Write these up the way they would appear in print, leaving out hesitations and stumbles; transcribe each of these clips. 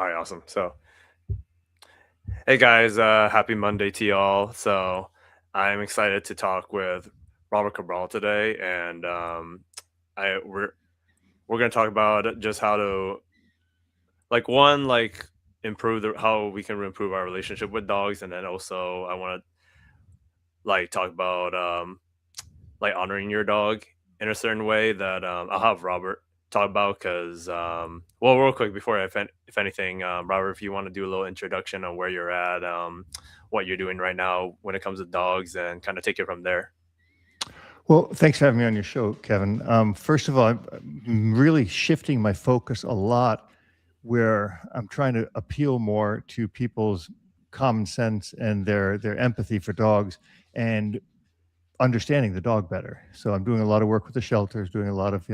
All right, awesome. So, hey guys, happy Monday to y'all. So, I'm excited to talk with Robert Cabral today, and I we're gonna talk about just how to like improve how we can improve our relationship with dogs, and then also I want to talk about like honoring your dog in a certain way that I'll have Robert talk about because well, real quick before if anything, Robert, if you want to do a little introduction on where you're at, what you're doing right now when it comes to dogs, and kind of take it from there. Well, thanks for having me on your show, Kevin. First of all, I'm really shifting my focus a lot where I'm trying to appeal more to people's common sense and their empathy for dogs and understanding the dog better. So I'm doing a lot of work with the shelters, doing a lot of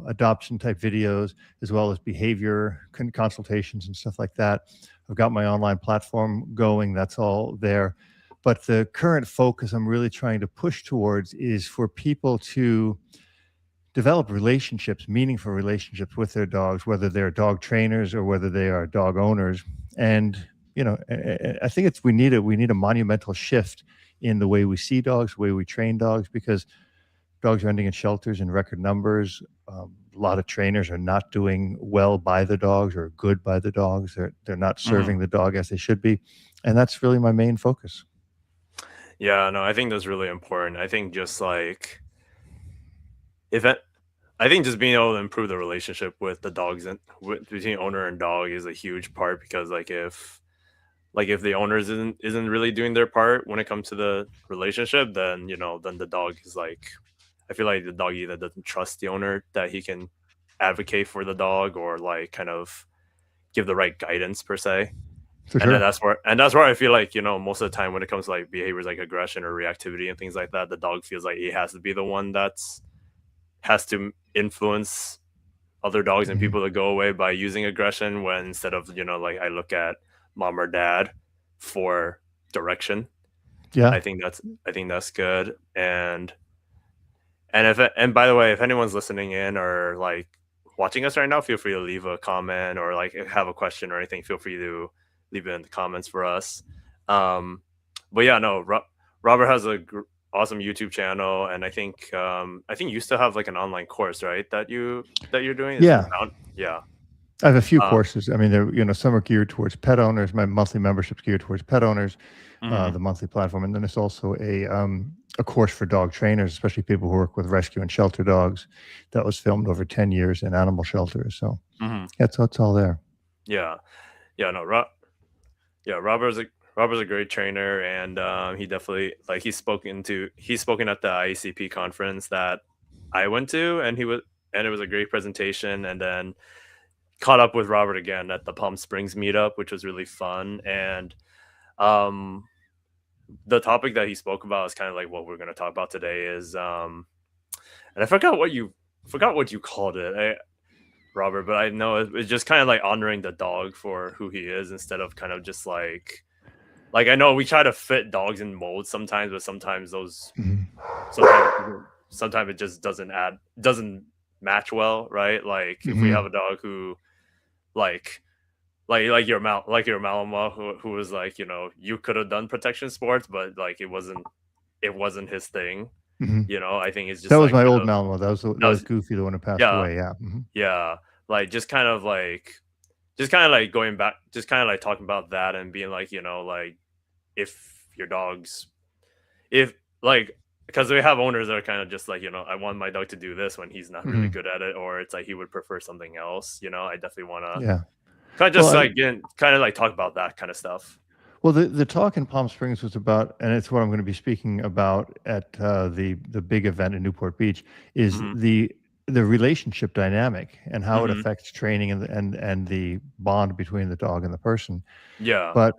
adoption type videos, as well as behavior consultations and stuff like that. I've got my online platform going. That's all there. But the current focus I'm really trying to push towards is for people to develop relationships, meaningful relationships with their dogs, whether they're dog trainers or whether they are dog owners. And I think we need a monumental shift in the way we see dogs, the way we train dogs, because dogs are ending in shelters in record numbers. A lot of trainers are not doing well by the dogs or good by the dogs. They're not Hmm. serving the dog as they should be, and that's really my main focus. Yeah, no, I think that's really important. I think just if it, I think just being able to improve the relationship with the dogs and between owner and dog is a huge part because if the owners isn't really doing their part when it comes to the relationship, then then the dog is like, I feel like the dog either doesn't trust the owner that he can advocate for the dog or like kind of give the right guidance per se. For And then sure. that's where I feel like most of the time when it comes to like behaviors like aggression or reactivity and things like that, the dog feels like he has to be the one that's has to influence other dogs and Mhm. people to go away by using aggression, when instead of like I look at mom or dad for direction. Yeah. I think that's good. And by the way, if anyone's listening in or like watching us right now, feel free to leave a comment or like have a question or anything. Feel free to leave it in the comments for us. Um, but yeah, no, Robert has awesome YouTube channel, and I think you still have like an online course, right? That you're doing is Yeah. yeah. I have a few Uh, courses. I mean, some are geared towards pet owners. My monthly membership's geared towards pet owners, mhm. the monthly platform, and then there's also a course for dog trainers, especially people who work with rescue and shelter dogs. That was filmed over 10 years in animal shelters. So Mhm. yeah, it's all there. Yeah, yeah, no, yeah, Robert's a great trainer, and he definitely like he's spoken at the IACP conference that I went to, and it was a great presentation. And then caught up with Robert again at the Palm Springs meetup, which was really fun. And um, the topic that he spoke about is kind of like what we're going to talk about today. Is and I forgot what you called it, Robert, but I know it's just kind of like honoring the dog for who he is instead of kind of just like I know we try to fit dogs in molds sometimes, but Mhm. sometimes it just doesn't match well, right? Like if we have Mhm. a dog who like like your Malama who was like, you could have done protection sports, but like it wasn't his thing. Mhm. I think it's That just was like my kind old of Malinois. That that was was Goofy, the one who passed yeah, away. Yeah. Mhm. yeah. Like just kind of like going back, just kind of like talking about that and being like, like if your dog's if like because we have owners that are kind of just like, I want my dog to do this when he's not really Mhm. good at it, or it's like he would prefer something else. I definitely want to Yeah. kind of Well, just like kind of like talk about that kind of stuff. the talk in Palm Springs was about, and it's what I'm going to be speaking about at the big event in Newport Beach, is Hmm. the relationship dynamic and how it Hmm. affects training and the bond between the dog and the person. Yeah. But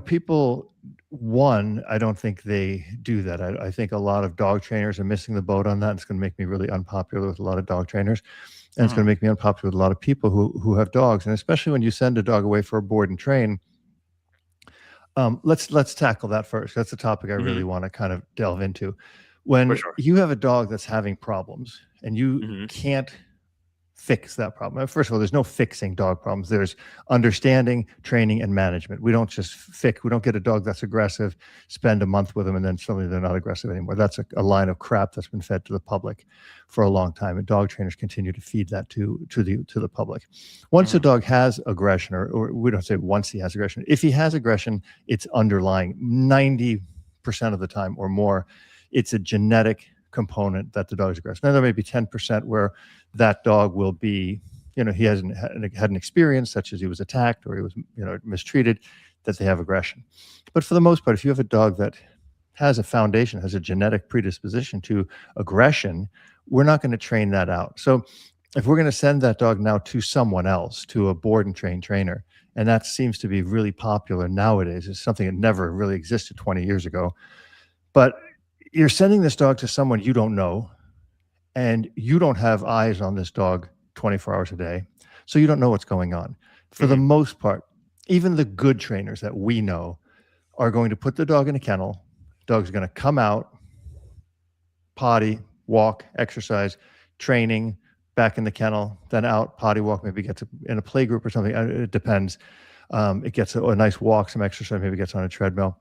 people, one, I don't think they do that. I think a lot of dog trainers are missing the boat on that. It's going to make me really unpopular with a lot of dog trainers, and it's going Hmm. to make me unpopular with a lot of people who have dogs, and especially when you send a dog away for a board and train. Let's tackle that first. That's a topic I Hmm. really want to kind of delve into. For When sure. you have a dog that's having problems and you Hmm. can't fix that problem. First of all, there's no fixing dog problems. There's understanding, training, and management. We don't just fix. We don't get a dog that's aggressive, spend a month with them, and then suddenly they're not aggressive anymore. That's a line of crap that's been fed to the public for a long time, and dog trainers continue to feed that to the public. Once a dog has aggression, or we don't say once he has aggression. If he has aggression, it's underlying 90% of the time or more. It's a genetic component that the dog is aggressive. Now there may be 10% where that dog will be, he hasn't had an experience such as he was attacked or he was, mistreated, that they have aggression. But for the most part, if you have a dog that has a foundation, has a genetic predisposition to aggression, we're not going to train that out. So if we're going to send that dog now to someone else, to a board and train trainer, and that seems to be really popular nowadays, it's something that never really existed 20 years ago. But you're sending this dog to someone you don't know, and you don't have eyes on this dog 24 hours a day. So you don't know what's going on. For the most part, even the good trainers that we know are going to put the dog in a kennel. Dog's going to come out, potty, walk, exercise, training, back in the kennel, then out, potty, walk, maybe gets in a play group or something. It depends. It gets a nice walk, some exercise, maybe gets on a treadmill.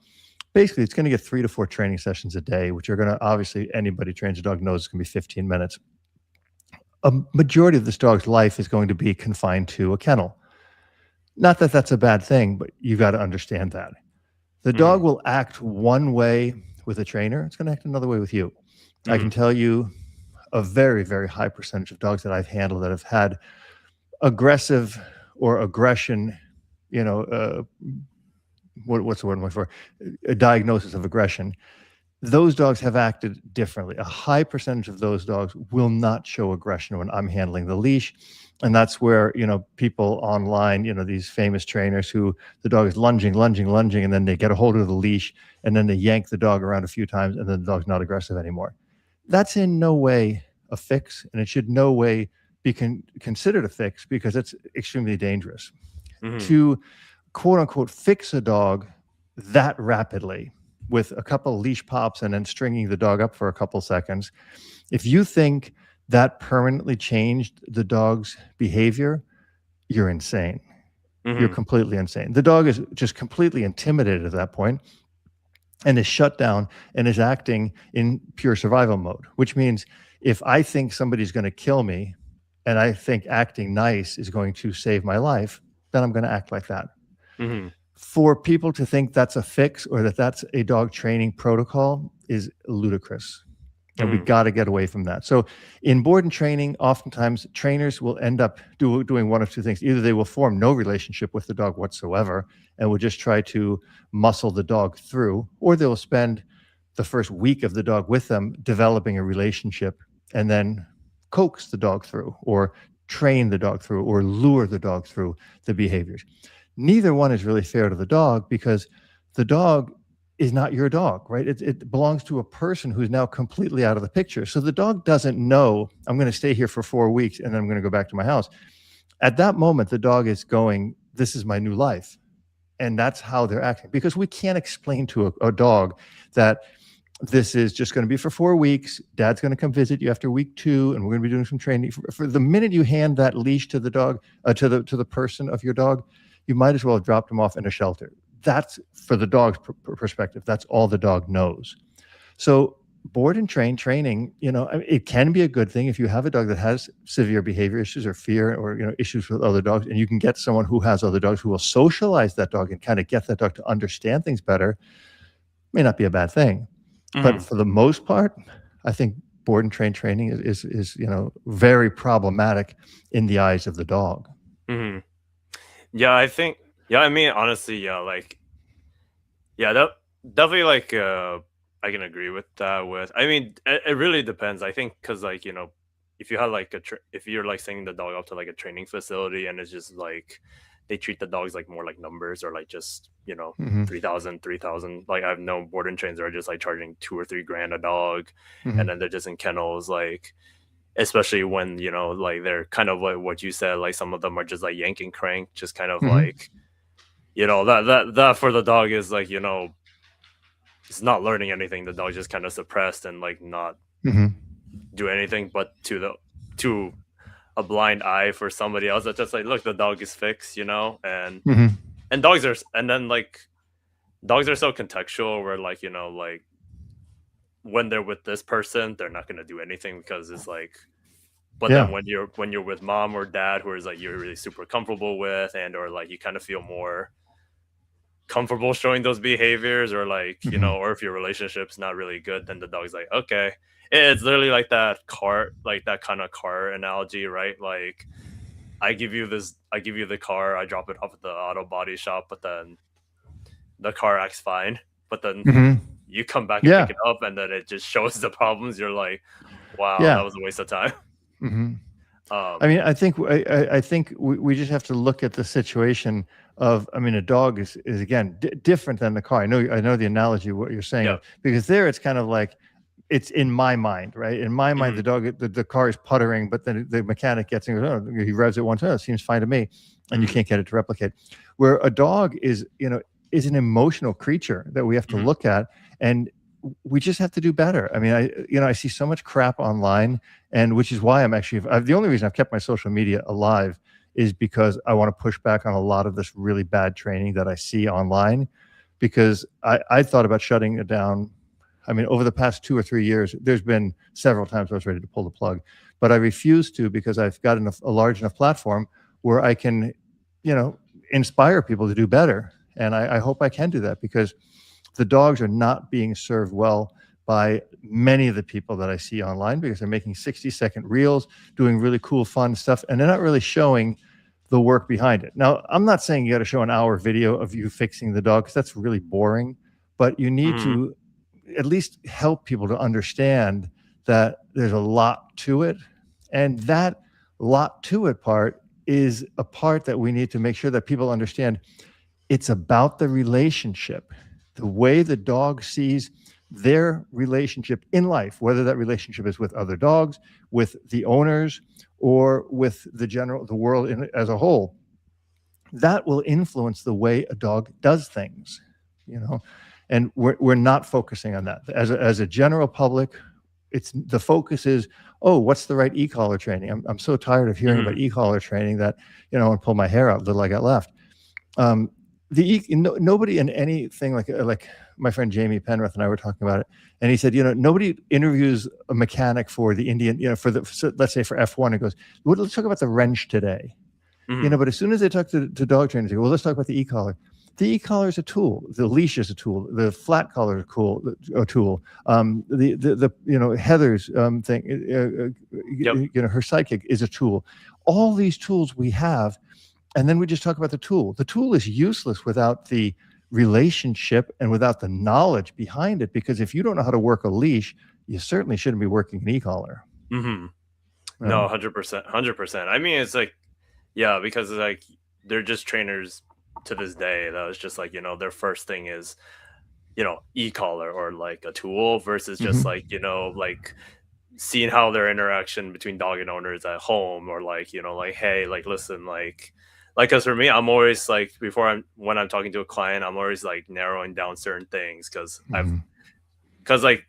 Basically, it's going to get 3 to 4 training sessions a day, which are going to, obviously, anybody trains a dog knows it's going to be 15 minutes. A majority of this dog's life is going to be confined to a kennel. Not that that's a bad thing, but you got to understand that. The dog will act one way with a trainer. It's going to act another way with you. I can tell you a very, very high percentage of dogs that I've handled that have had aggressive or aggression, what's the word I'm looking for? A diagnosis of aggression. Those dogs have acted differently. A high percentage of those dogs will not show aggression when I'm handling the leash. And that's where, people online, these famous trainers who the dog is lunging, and then they get a hold of the leash and then they yank the dog around a few times and then the dog's not aggressive anymore. That's in no way a fix, and it should no way be considered a fix because it's extremely dangerous. To quote unquote fix a dog that rapidly with a couple of leash pops and then stringing the dog up for a couple seconds, if you think that permanently changed the dog's behavior, you're insane. You're completely insane. The dog is just completely intimidated at that point and is shut down and is acting in pure survival mode, which means if I think somebody's going to kill me and I think acting nice is going to save my life, then I'm going to act like that. For people to think that's a fix or that that's a dog training protocol is ludicrous. And we got to get away from that. So in board and training, oftentimes trainers will end up doing one of two things. Either they will form no relationship with the dog whatsoever and will just try to muscle the dog through, or they'll spend the first week of the dog with them developing a relationship and then coax the dog through or train the dog through or lure the dog through the behaviors. Neither one is really fair to the dog because the dog is not your dog, right? It belongs to a person who's now completely out of the picture. So the dog doesn't know, I'm going to stay here for 4 weeks and then I'm going to go back to my house. At that moment, the dog is going, this is my new life. And that's how they're acting. Because we can't explain to a dog that this is just going to be for 4 weeks. Dad's going to come visit you after week 2, and we're going to be doing some training. For the minute you hand that leash to the dog, to the person of your dog, you might as well have dropped him off in a shelter. That's for the dog's perspective. That's all the dog knows. So board and training, it can be a good thing if you have a dog that has severe behavior issues or fear or, issues with other dogs, and you can get someone who has other dogs who will socialize that dog and kind of get that dog to understand things better. May not be a bad thing. But for the most part, I think board and training is very problematic in the eyes of the dog. Yeah, I mean, honestly, definitely, I can agree with that. I mean, it really depends. I think because, if you had if you're sending the dog out to a training facility and it's just they treat the dogs more like numbers or just 3,000. Like I've known board and trains that are just charging $2 or $3 grand a dog, and then they're just in kennels especially when they're kind of what you said, some of them are just yanking crank, just kind of that for the dog is it's not learning anything. The dog's just kind of suppressed and not do anything. But to a blind eye for somebody else that's just like, look, the dog is fixed, Hmm. and dogs are, and then like dogs are so contextual where like like when they're with this person, they're not gonna do anything because it's like, but then Yeah. when you're with mom or dad, who is like you're really super comfortable with, and or like you kind of feel more comfortable showing those behaviors, or like Hmm. or if your relationship's not really good, then the dog's like, okay. It's literally like that car, like that kind of car analogy, right? Like I give you the car, I drop it off at the auto body shop, but then the car acts fine, but then Hmm. you come back and pick Yeah. it up and then it just shows the problems. You're like, wow, that Yeah. was a waste of time. Hmm. I um mean, I think we just have to look at the situation of. I mean, a dog is again different than the car. I know the analogy what you're saying yeah. of, because there it's kind of like it's in my mind, right? In my mind, Hmm. the car is puttering, but then the mechanic gets in, oh, he revs it once, oh, it seems fine to me, and you Hmm. can't get it to replicate. Where a dog is, is an emotional creature that we have to Hmm. look at, and we just have to do better. I mean, I see so much crap online, and which is why the only reason I've kept my social media alive is because I want to push back on a lot of this really bad training that I see online, because I thought about shutting it down. I mean, over the past 2 or 3 years, there's been several times I was ready to pull the plug, but I refused to because I've got a large enough platform where I can, you know, inspire people to do better. And I hope I can do that, because the dogs are not being served well by many of the people that I see online, because they're making 60-second reels, doing really cool, fun stuff, and they're not really showing the work behind it. Now, I'm not saying you got to show an hour video of you fixing the dog, because that's really boring, but you need Hmm. to at least help people to understand that there's a lot to it. And that lot to it part is a part that we need to make sure that people understand. It's about the relationship, the way the dog sees their relationship in life, whether that relationship is with other dogs, with the owners, or with the world as a whole. That will influence the way a dog does things, you know. And we're not focusing on that as a general public. It's the focus is, oh, what's the right e-collar training? I'm so tired of hearing Hmm. about e-collar training that, I want to pull my hair out little I got left. um, nobody in anything like my friend Jamie Penrith and I were talking about it, and he said, nobody interviews a mechanic for the Indian, let's say for F1, and goes, well, let's talk about the wrench today. Hmm. But as soon as they talk to dog trainers, they go, well, let's talk about the e-collar. The e-collar is a tool. The leash is a tool. The flat collar is a tool. The Heather's thing, Yep. her sidekick is a tool. All these tools we have, and then we just talk about the tool. The tool is useless without the relationship and without the knowledge behind it, because if you don't know how to work a leash, you certainly shouldn't be working an e-collar. Hmm. No, No. 100%, 100%. I mean, it's like, yeah, because like they're just trainers to this day. That was just like their first thing is e-collar or like a tool, versus just Hmm. like like seeing how their interaction between dog and owners at home, or like like, hey, like listen, like because for me, I'm always like, when I'm talking to a client, I'm always like narrowing down certain things, Hmm. because like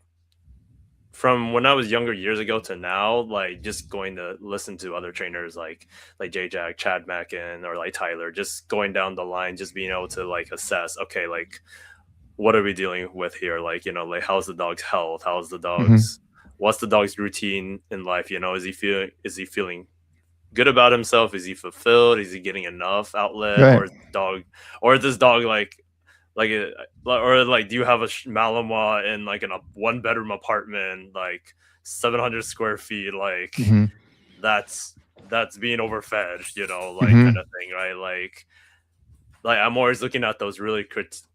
from when I was younger years ago to now, like just going to listen to other trainers like J Jack, Chad Mackin, or like Tyler, just going down the line, just being able to like assess, okay, like what are we dealing with here? Like, like how's the dog's health? Hmm. What's the dog's routine in life? Is he feeling good about himself? Is he fulfilled? Is he getting enough outlet? Right. Or is this dog like it, or like, do you have a Malinois in like in a one bedroom apartment, like 700 square feet? Like Hmm. that's being overfed, like kind Hmm. of thing, right? Like I'm always looking at those really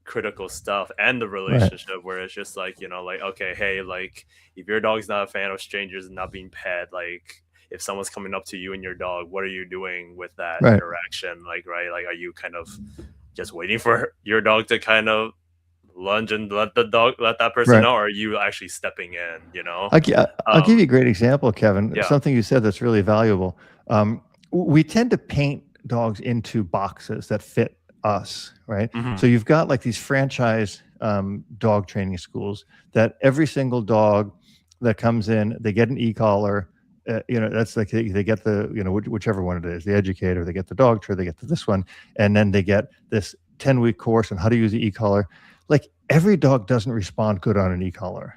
critical stuff, and the Right. relationship, where it's just like like, okay, hey, like if your dog's not a fan of strangers and not being pet, like if someone's coming up to you and your dog, what are you doing with that Right. interaction? Like, right, like are you kind of just waiting for your dog to kind of lunge and let that person Right. know, or are you actually stepping in, I'll give you a um great example, Kevin. yeah. Something you said that's really valuable. We tend to paint dogs into boxes that fit us, right? So Hmm. you've got like these franchise dog training schools that every single dog that comes in, they get an e-collar. that's like they get the, whichever one it is, the educator, they get the dog trainer, they get to this one, and then they get this 10-week course on how to use the e-collar. Like every dog doesn't respond good on an e-collar.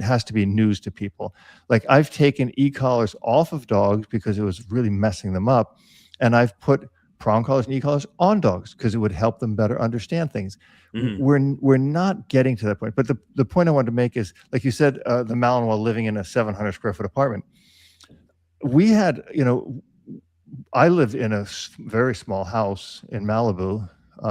Has to be news to people. Like I've taken e-collars off of dogs because it was really messing them up, and I've put prong collars and e-collars on dogs because it would help them better understand things. Hmm. We're not getting to that point. But the point I wanted to make is, like you said, the Malinois living in a 700 square foot apartment. We had, I lived in a very small house in Malibu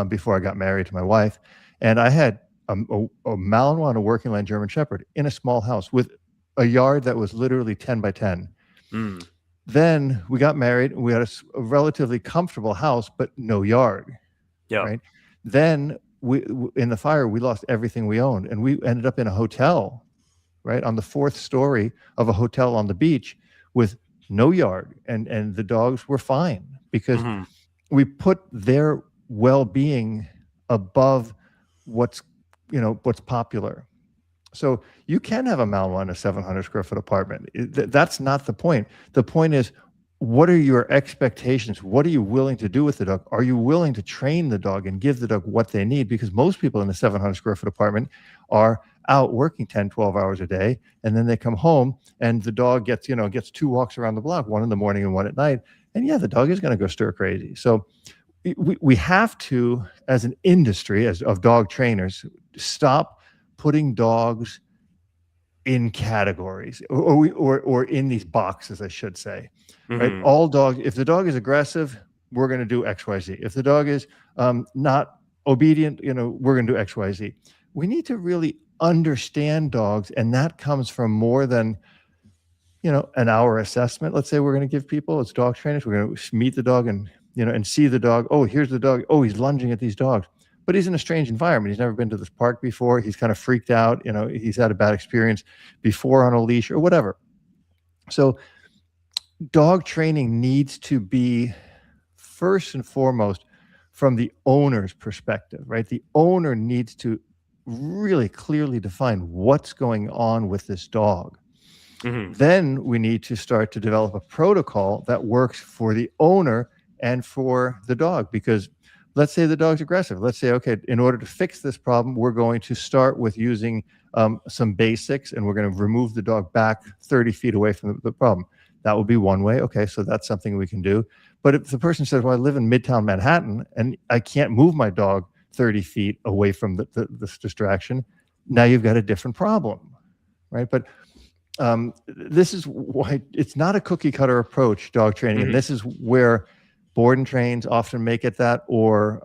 before I got married to my wife, and I had a Malinois and a working line German Shepherd in a small house with a yard that was literally 10 by 10. Mm. Then we got married, and we had a relatively comfortable house, but no yard, Yeah. right? Then in the fire, we lost everything we owned, and we ended up in a hotel, right, on the 4th story of a hotel on the beach with no yard, and the dogs were fine because Hmm. we put their well-being above what's popular. So you can have a Malinois in a 700 square foot apartment. That's not the point. The point is, what are your expectations? What are you willing to do with the dog? Are you willing to train the dog and give the dog what they need? Because most people in a 700 square foot apartment are out working 10, 12 hours a day. And then they come home and the dog gets 2 walks around the block, one in the morning and one at night. And yeah, the dog is going to go stir crazy. So we have to, as an industry, of dog trainers, stop putting dogs in categories or in these boxes, I should say, right? Hmm. All dogs, if the dog is aggressive, we're going to do XYZ. If the dog is not obedient, we're going to do XYZ. We need to really understand dogs, and that comes from more than an hour assessment. Let's say we're going to give people as dog trainers, we're going to meet the dog and and see the dog. Oh, here's the dog. Oh, he's lunging at these dogs, but he's in a strange environment. He's never been to this park before. He's kind of freaked out. He's had a bad experience before on a leash or whatever. So dog training needs to be first and foremost from the owner's perspective, right? The owner needs to really clearly define what's going on with this dog. Hmm. Then we need to start to develop a protocol that works for the owner and for the dog. Because let's say the dog's aggressive. Let's say, okay, in order to fix this problem, we're going to start with using some basics, and we're going to remove the dog back 30 feet away from the problem. That would be one way. Okay, so that's something we can do. But if the person says, well, I live in Midtown Manhattan and I can't move my dog 30 feet away from this distraction, now you've got a different problem, right? But this is why it's not a cookie cutter approach, dog training. And this is where board and trains often make it that, or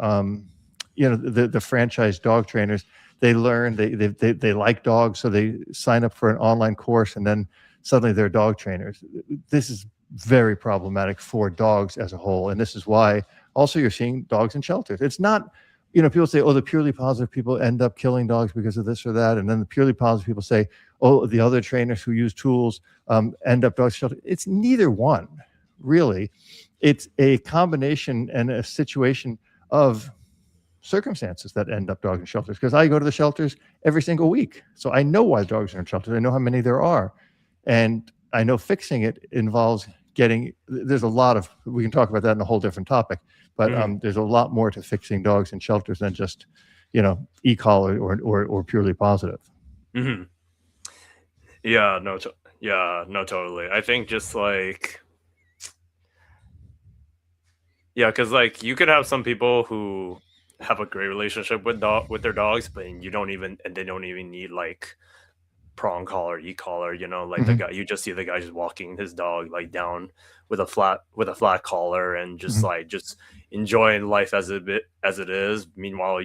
the franchise dog trainers, they learn, they like dogs, so they sign up for an online course, and then suddenly they're dog trainers. This is very problematic for dogs as a whole, and this is why also you're seeing dogs in shelters. It's not, people say, oh, the purely positive people end up killing dogs because of this or that, and then the purely positive people say, oh, the other trainers who use tools end up dog shelter. It's neither one, really. It's a combination and a situation of circumstances that end up dogs in shelters, because I go to the shelters every single week. So I know why dogs are in shelters. I know how many there are. And I know fixing it involves there's a lot of, we can talk about that in a whole different topic, but there's a lot more to fixing dogs in shelters than just, e-collar or purely positive. Hmm. Yeah, no, totally. I think just like, yeah, because like you could have some people who have a great relationship with their dogs, but you don't even and they don't even need like prong collar, e-collar, like the Mm-hmm. guy, you just see the guy just walking his dog like down with a flat collar and just Mm-hmm. like just enjoying life as it is. Meanwhile,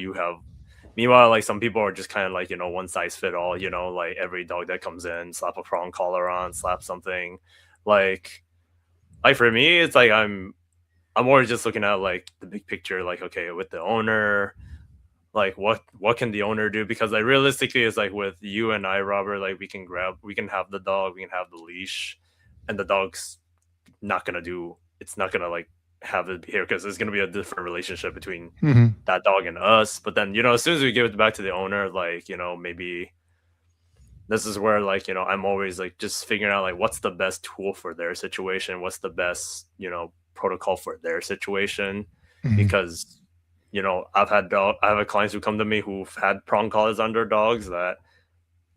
like some people are just kind of like, one size fit all, like every dog that comes in, slap a prong collar on, slap something. Like for me, it's like I'm always just looking at like the big picture, like, okay, with the owner, like what can the owner do? Because like realistically, it's like with you and I, Robert, like we can have the dog, we can have the leash, and the dog's not gonna do. It's not gonna like have it here because there's gonna be a different relationship between Mm-hmm. that dog and us. But then as soon as we give it back to the owner, like maybe this is where, like, I'm always like just figuring out like what's the best tool for their situation, what's the best, protocol for their situation. Mhm. Because, I have clients who come to me who've had prong collars on their dogs that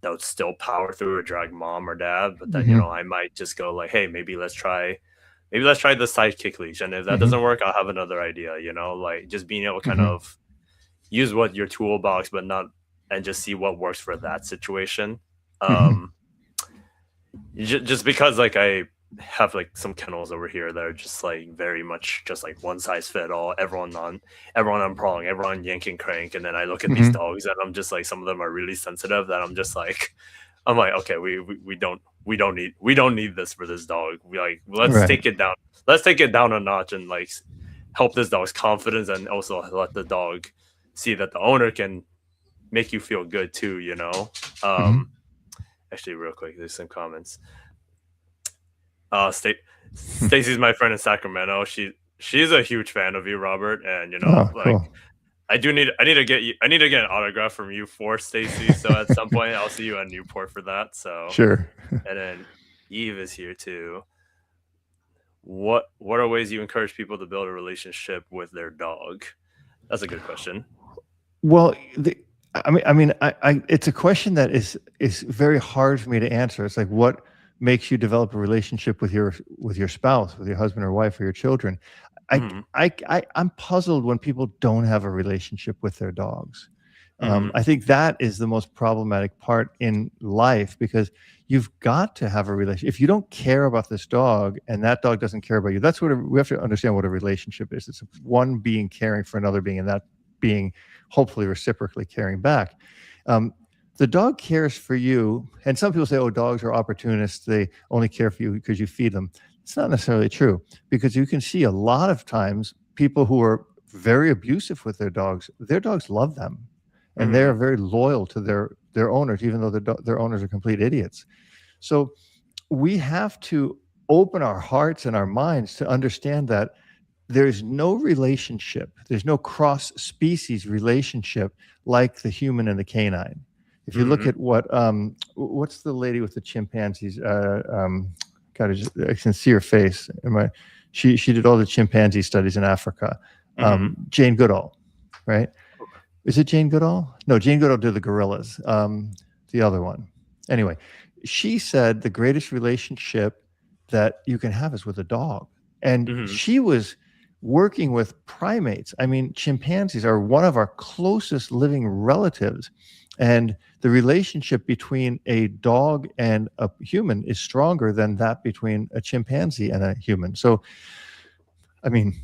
they'll still power through or drag mom or dad, but then, Mhm. I might just go like, hey, maybe let's try the sidekick leash. And if that doesn't Mhm. work, I'll have another idea, like just being able to kind Mhm. of use what your toolbox, but not, and just see what works for that situation. Mhm. Um, just because like I have like some kennels over here that are just like very much just like one size fit all, everyone on prong, everyone yanking crank, and then I look at these Mhm. dogs and I'm just like, some of them are really sensitive that I'm just like, I'm like, okay, we don't need this for this dog. We like, Right. let's take it down a notch and like help this dog's confidence, and also let the dog see that the owner can make you feel good too. Mhm. um Actually, real quick, there's some comments. Stacy's my friend in Sacramento. She's a huge fan of you, Robert, and Oh, like, cool. I need to get an autograph from you for Stacy. So at some point, I'll see you at Newport for that. So, Sure. and then Eve is here too. What are ways you encourage people to build a relationship with their dog? That's a good question. Well, it's a question that is very hard for me to answer. It's like, what makes you develop a relationship with your spouse, with your husband or wife or your children? Hmm. I'm puzzled when people don't have a relationship with their dogs. Hmm. I think that is the most problematic part in life because you've got to have a relationship. If you don't care about this dog and that dog doesn't care about you, that's we have to understand what a relationship is. It's one being caring for another being, and that being hopefully reciprocally caring back. Um, the dog cares for you, and some people say, "Oh, dogs are opportunists. They only care for you because you feed them." It's not necessarily true because you can see a lot of times people who are very abusive with their dogs love them and they're Hmm. very loyal to their owners, even though their owners are complete idiots. So we have to open our hearts and our minds to understand that there's no relationship, there's no cross species relationship like the human and the canine. If you look Hmm. at what's the lady with the chimpanzees? God, I can see her face. She did all the chimpanzee studies in Africa. Hmm. Jane Goodall, right? Is it Jane Goodall? No, Jane Goodall did the gorillas. The other one. Anyway, she said the greatest relationship that you can have is with a dog. And Hmm. she was working with primates. I mean, chimpanzees are one of our closest living relatives. And the relationship between a dog and a human is stronger than that between a chimpanzee and a human. So, I mean,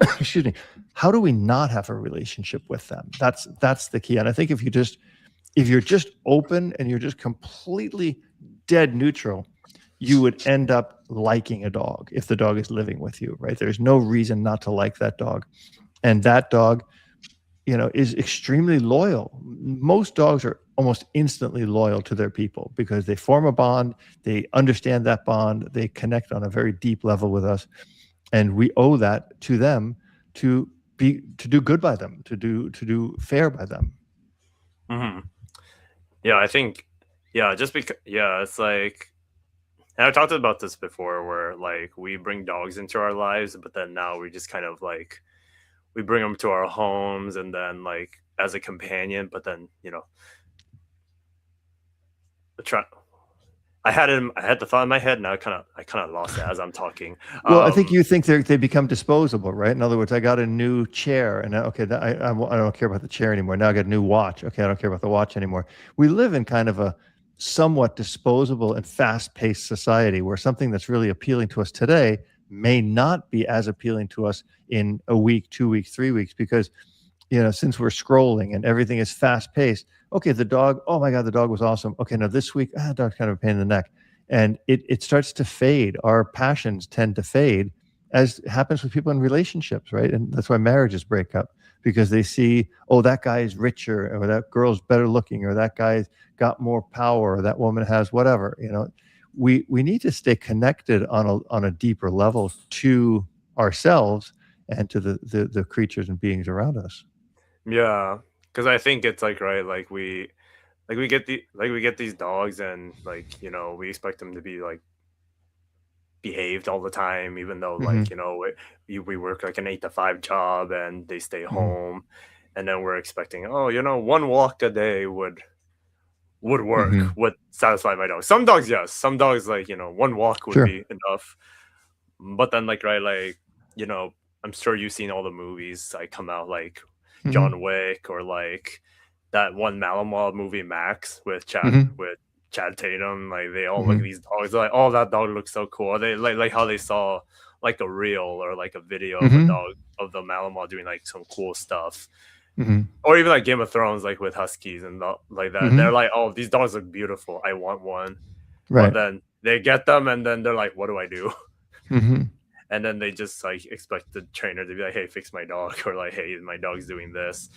excuse me, how do we not have a relationship with them? That's the key. And I think if you're just open and you're just completely dead neutral, you would end up liking a dog if the dog is living with you, right? There's no reason not to like that dog. And that dog, is extremely loyal. Most dogs are almost instantly loyal to their people because they form a bond, they understand that bond, they connect on a very deep level with us, and we owe that to them to to do good by them, to do fair by them. Hmm. Yeah, I think, yeah, just because, yeah, it's like, and I've talked about this before, where like we bring dogs into our lives, but then now we just kind of like we bring them to our homes, and then like as a companion, but then the try. I had the thought in my head. Now I kind of lost it as I'm talking. Well, I think Um, you think they become disposable, right? In other words, I got a new chair, and okay, I don't care about the chair anymore. Now I got a new watch. Okay, I don't care about the watch anymore. We live in kind of a somewhat disposable and fast-paced society where something that's really appealing to us today may not be as appealing to us in a week, 2 weeks, 3 weeks, because since we're scrolling and everything is fast-paced. Okay, the dog. Oh my God, the dog was awesome. Okay, now this week, dog's kind of a pain in the neck, and it starts to fade. Our passions tend to fade, as happens with people in relationships, right? And that's why marriages break up because they see, oh, that guy is richer, or that girl's better looking, or that guy's got more power, or that woman has whatever. We need to stay connected on a deeper level to ourselves and to the creatures and beings around us. yeah, because I think it's like, right, like we we get these dogs, and like we expect them to be like behaved all the time, even though Hmm. like we work like an 8 to 5 job and they stay Hmm. home, and then we're expecting, oh, one walk a day Hmm. would satisfy my dog. Some dogs, yes. Some dogs, like, one walk would Sure. be enough. But then, like, right, like, you know, I'm sure you've seen all the movies like come out, like Hmm. John Wick, or like that one Malinois movie, Max, Hmm. with Chad Tatum. Like, they all look at Hmm. these dogs, they're like, oh, that dog looks so cool. They like how they saw like a reel or like a video of a Hmm. dog of the Malinois doing like some cool stuff, Hmm. or even like Game of Thrones, like with huskies and like that. And they're Hmm. like, "Oh, these dogs look beautiful. I want one." But Right. then they get them, and then they're like, "What do I do?" Hmm. And then they just like expect the trainer to be like, "Hey, fix my dog," or like, "Hey, my dog's doing this."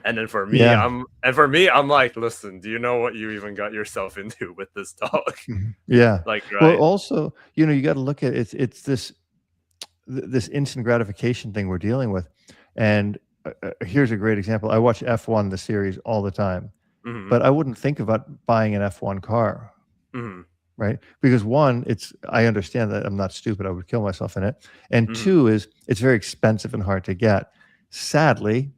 And then Yeah. I'm like, "Listen, do you know what you even got yourself into with this dog?" Mhm. Yeah. Like, Well, right? also, you got to look at it's this instant gratification thing we're dealing with. And here's a great example. I watch F1, the series, all the time, Mm-hmm. but I wouldn't think about buying an F1 car, Mm-hmm. right? Because one, I understand that I'm not stupid. I would kill myself in it. And Mm-hmm. two is it's very expensive and hard to get. Sadly,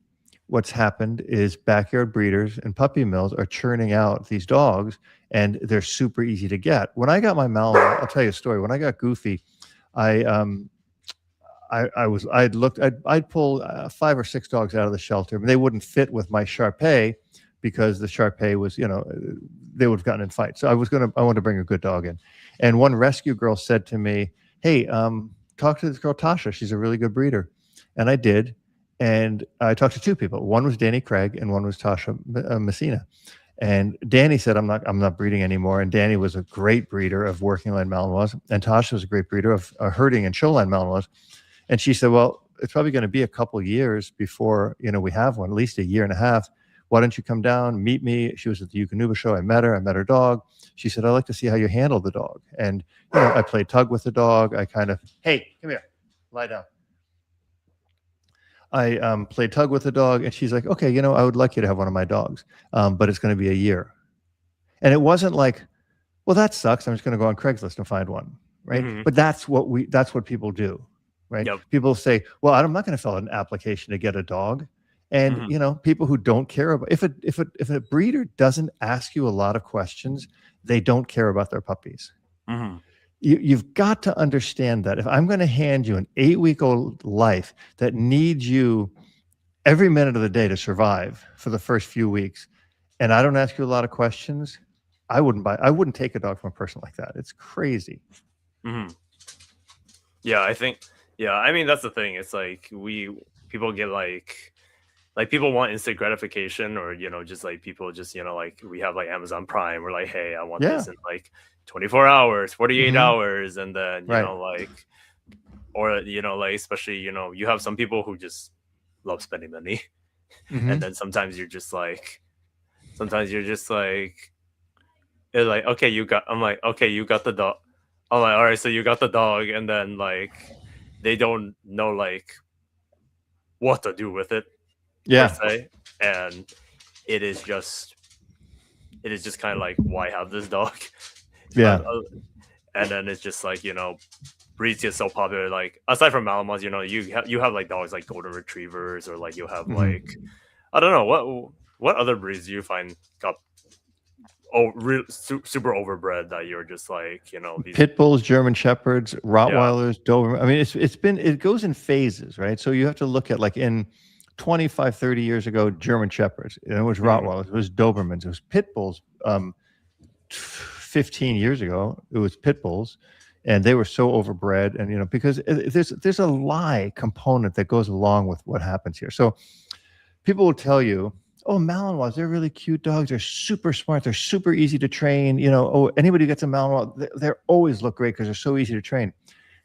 what's happened is backyard breeders and puppy mills are churning out these dogs, and they're super easy to get. When I got my Malinois, I'll tell you a story. When I got Goofy, I I'd pull 5 or 6 dogs out of the shelter, but they wouldn't fit with my Shar Pei because the Shar Pei was, they would have gotten in fights. So I wanted to bring a good dog in. And one rescue girl said to me, "Hey, talk to this girl, Tasha. She's a really good breeder." And I did. And I talked to 2 people. One was Danny Craig and one was Tasha Messina. And Danny said, I'm not breeding anymore. And Danny was a great breeder of working line Malinois. And Tasha was a great breeder of herding and show line Malinois. And she said, "Well, it's probably going to be a couple years before we have one, at least a year and a half. Why don't you come down, meet me?" She was at the Eukanuba show. I met her. I met her dog. She said, "I'd like to see how you handle the dog." And I played tug with the dog. I kind of, "Hey, come here, lie down." I played tug with the dog, and she's like, "Okay, I would like you to have one of my dogs, but it's going to be a year." And it wasn't like, "Well, that sucks. I'm just going to go on Craigslist and find one." Right. Mm-hmm. But that's what people do. Right. Yep. People say, "Well, I'm not going to fill out an application to get a dog." And, Mm-hmm. people who don't care about, if a breeder doesn't ask you a lot of questions, they don't care about their puppies. Mm-hmm. You've got to understand that if I'm going to hand you an 8-week-old life that needs you every minute of the day to survive for the first few weeks, and I don't ask you a lot of questions, I wouldn't take a dog from a person like that. It's crazy. Mm-hmm. Yeah, I think. Yeah, I mean, that's the thing. It's like people get like people want instant gratification, or just like people just like we have like Amazon Prime. We're like, hey, I want Yeah. this in like 24 hours, 48 Hmm. hours, and then Right. like, or like, especially you have some people who just love spending money, and Hmm. then sometimes you're just like, it's like, okay, I'm like, okay, you got the dog. I'm like, all right, so you got the dog, and then like they don't know like what to do with it, per Yeah. se. And it is just kind of like, why have this dog? uh, Yeah. uh, and then it's just like, breeds get so popular. Like, aside from Malinois, you have like dogs like golden retrievers, or like you have like, Hmm. I don't know, what other breeds do you find got super overbred, that you're just like, these. Pit bulls, German shepherds, Yeah. Rottweilers, Doberman. I mean, it goes in phases, right? So you have to look at, like, in 25, 30 years ago, German shepherds, and it was Mm-hmm. Rottweilers, it was Dobermans, it was pit bulls. 15 years ago, it was pit bulls, and they were so overbred, and because there's a lie component that goes along with what happens here. So people will tell you, "Oh, Malinois, they're really cute dogs. They're super smart. They're super easy to train. Oh, anybody who gets a Malinois, they always look great because they're so easy to train."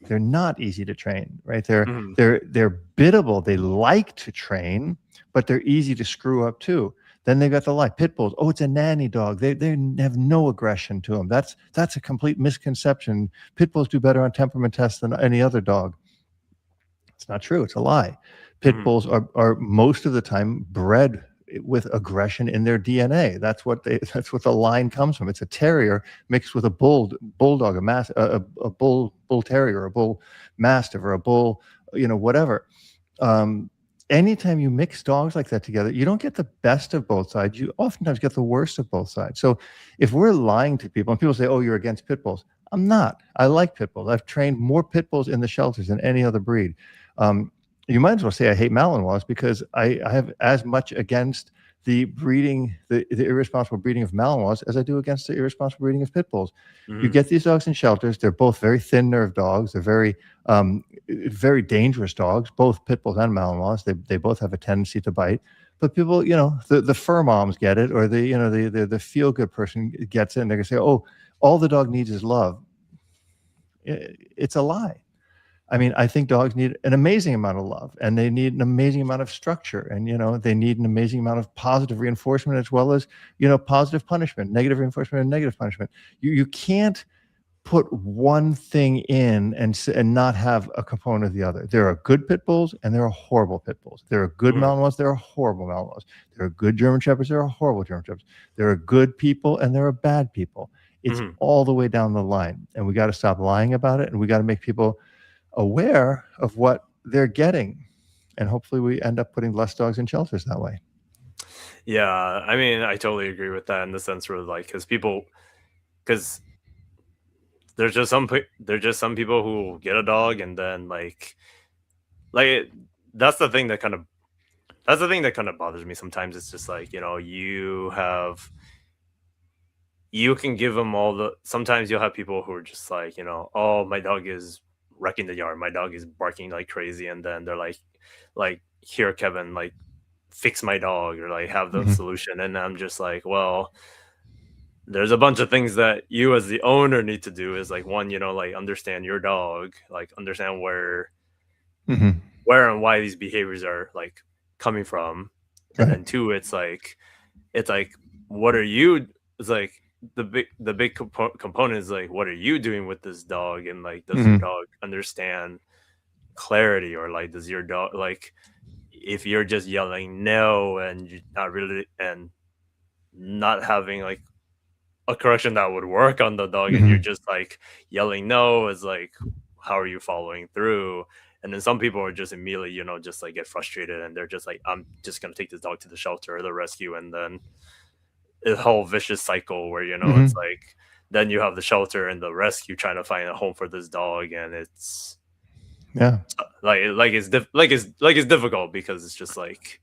They're not easy to train, right? They're Mm-hmm. they're they're biddable. They like to train, but they're easy to screw up too. Then they've got the lie. Pit bulls. Oh, it's a nanny dog. They have no aggression to them. That's a complete misconception. Pit bulls do better on temperament tests than any other dog. It's not true. It's a lie. Pit Mm-hmm. bulls are most of the time bred with aggression in their DNA. That's what the line comes from. It's a terrier mixed with a bulldog, a bull terrier, a bull mastiff, or a bull, whatever. Anytime you mix dogs like that together, you don't get the best of both sides. You oftentimes get the worst of both sides. So if we're lying to people, and people say, "Oh, you're against pit bulls," I'm not. I like pit bulls. I've trained more pit bulls in the shelters than any other breed. You might as well say I hate Malinois, because I have as much against the irresponsible breeding of Malinois as I do against the irresponsible breeding of pit bulls. You get these dogs in shelters. They're both very thin-nerved dogs. They're very dangerous dogs, both pit bulls and Malinois. They both have a tendency to bite. But people, the fur moms get it, or the feel-good person gets it, and they're going to say, "Oh, all the dog needs is love." It's a lie. I mean, I think dogs need an amazing amount of love, and they need an amazing amount of structure, and they need an amazing amount of positive reinforcement, as well as positive punishment, negative reinforcement, and negative punishment. You can't put one thing in and not have a component of the other. There are good pit bulls and there are horrible pit bulls. There are good Malinois, there are horrible Malinois. There are good German Shepherds, there are horrible German Shepherds. There are good people and there are bad people. It's all the way down the line, and we got to stop lying about it, and we got to make people aware of what they're getting, and hopefully we end up putting less dogs in shelters that way. Yeah, I mean, I totally agree with that, in the sense where, like, because there's just some people who get a dog, and then that's the thing that kind of bothers me sometimes. It's just like, you can give them sometimes you'll have people who are just like, "Oh, my dog is wrecking the yard, my dog is barking like crazy," and then they're like, "Here, Kevin, like, fix my dog," or like, have the solution. And I'm just like, well, there's a bunch of things that you as the owner need to do. Is like, one, like, understand your dog, like, understand where and why these behaviors are like coming from. And then two, it's like, what are you, it's like, the big component is like, what are you doing with this dog? And like, does your dog understand clarity? Or like, does your dog, like, if you're just yelling no, and you're not really, and not having like a correction that would work on the dog, and you're just like yelling no, is like, how are you following through? And then some people are just immediately, just like get frustrated, and they're just like, "I'm just gonna take this dog to the shelter or the rescue," and then a whole vicious cycle where, it's like, then you have the shelter and the rescue trying to find a home for this dog, and it's it's difficult, because it's just like,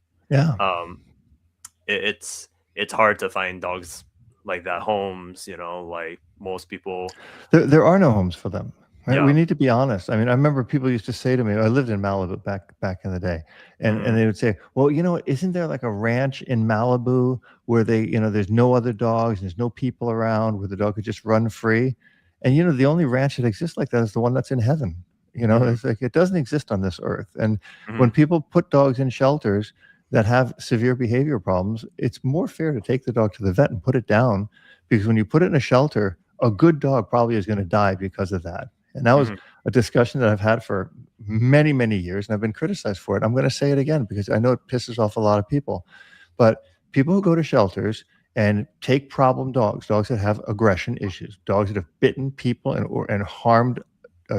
it's hard to find dogs like that homes. Like, most people, there are no homes for them. Right? Yeah. We need to be honest. I mean, I remember people used to say to me, I lived in Malibu back in the day, and they would say, "Well, isn't there like a ranch in Malibu where there's no other dogs, there's no people around, where the dog could just run free?" And the only ranch that exists like that is the one that's in heaven. It's like, it doesn't exist on this earth. And when people put dogs in shelters that have severe behavior problems, it's more fair to take the dog to the vet and put it down, because when you put it in a shelter, a good dog probably is going to die because of that. And that was a discussion that I've had for many, many years, and I've been criticized for it. I'm going to say it again, because I know it pisses off a lot of people. But people who go to shelters and take problem dogs that have aggression issues, dogs that have bitten people and harmed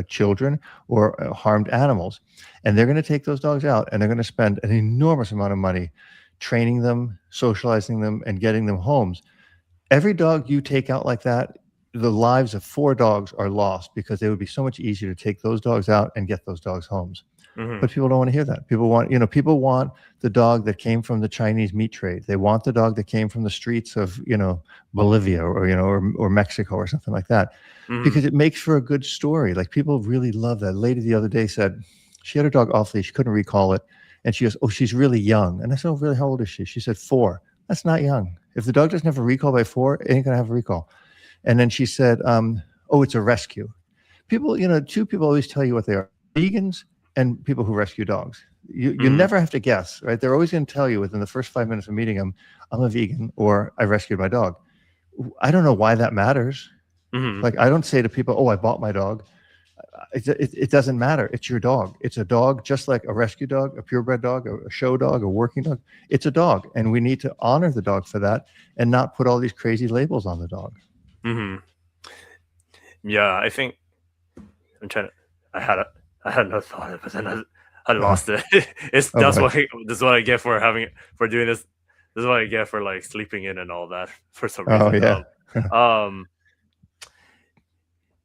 children, or harmed animals, and they're going to take those dogs out, and they're going to spend an enormous amount of money training them, socializing them, and getting them homes. Every dog you take out like that, the lives of 4 dogs are lost, because it would be so much easier to take those dogs out and get those dogs homes. But people don't want to hear that. People want the dog that came from the Chinese meat trade. They want the dog that came from the streets of, Bolivia, or Mexico, or something like that, because it makes for a good story. Like, people really love that. A lady the other day said she had her dog off leash. She couldn't recall it. And she goes, "Oh, she's really young." And I said, "Oh, really? How old is she?" She said, 4. That's not young. If the dog doesn't have a recall by 4, it ain't going to have a recall. And then she said, "Oh, it's a rescue." People, 2 people always tell you what they are: vegans and people who rescue dogs. You never have to guess, right? They're always going to tell you within the first 5 minutes of meeting them, "I'm a vegan," or "I rescued my dog." I don't know why that matters. Like, I don't say to people, "Oh, I bought my dog." it doesn't matter. It's your dog. It's a dog, just like a rescue dog, a purebred dog, a show dog, a working dog. It's a dog, and we need to honor the dog for that, and not put all these crazy labels on the dog. Hmm. Yeah, I think I'm trying to. I had a I had no thought, but then I Uh, lost it. It's oh boy. that's what I get for for doing this. This is what I get for like sleeping in and all that for some Oh reason. yeah. Um,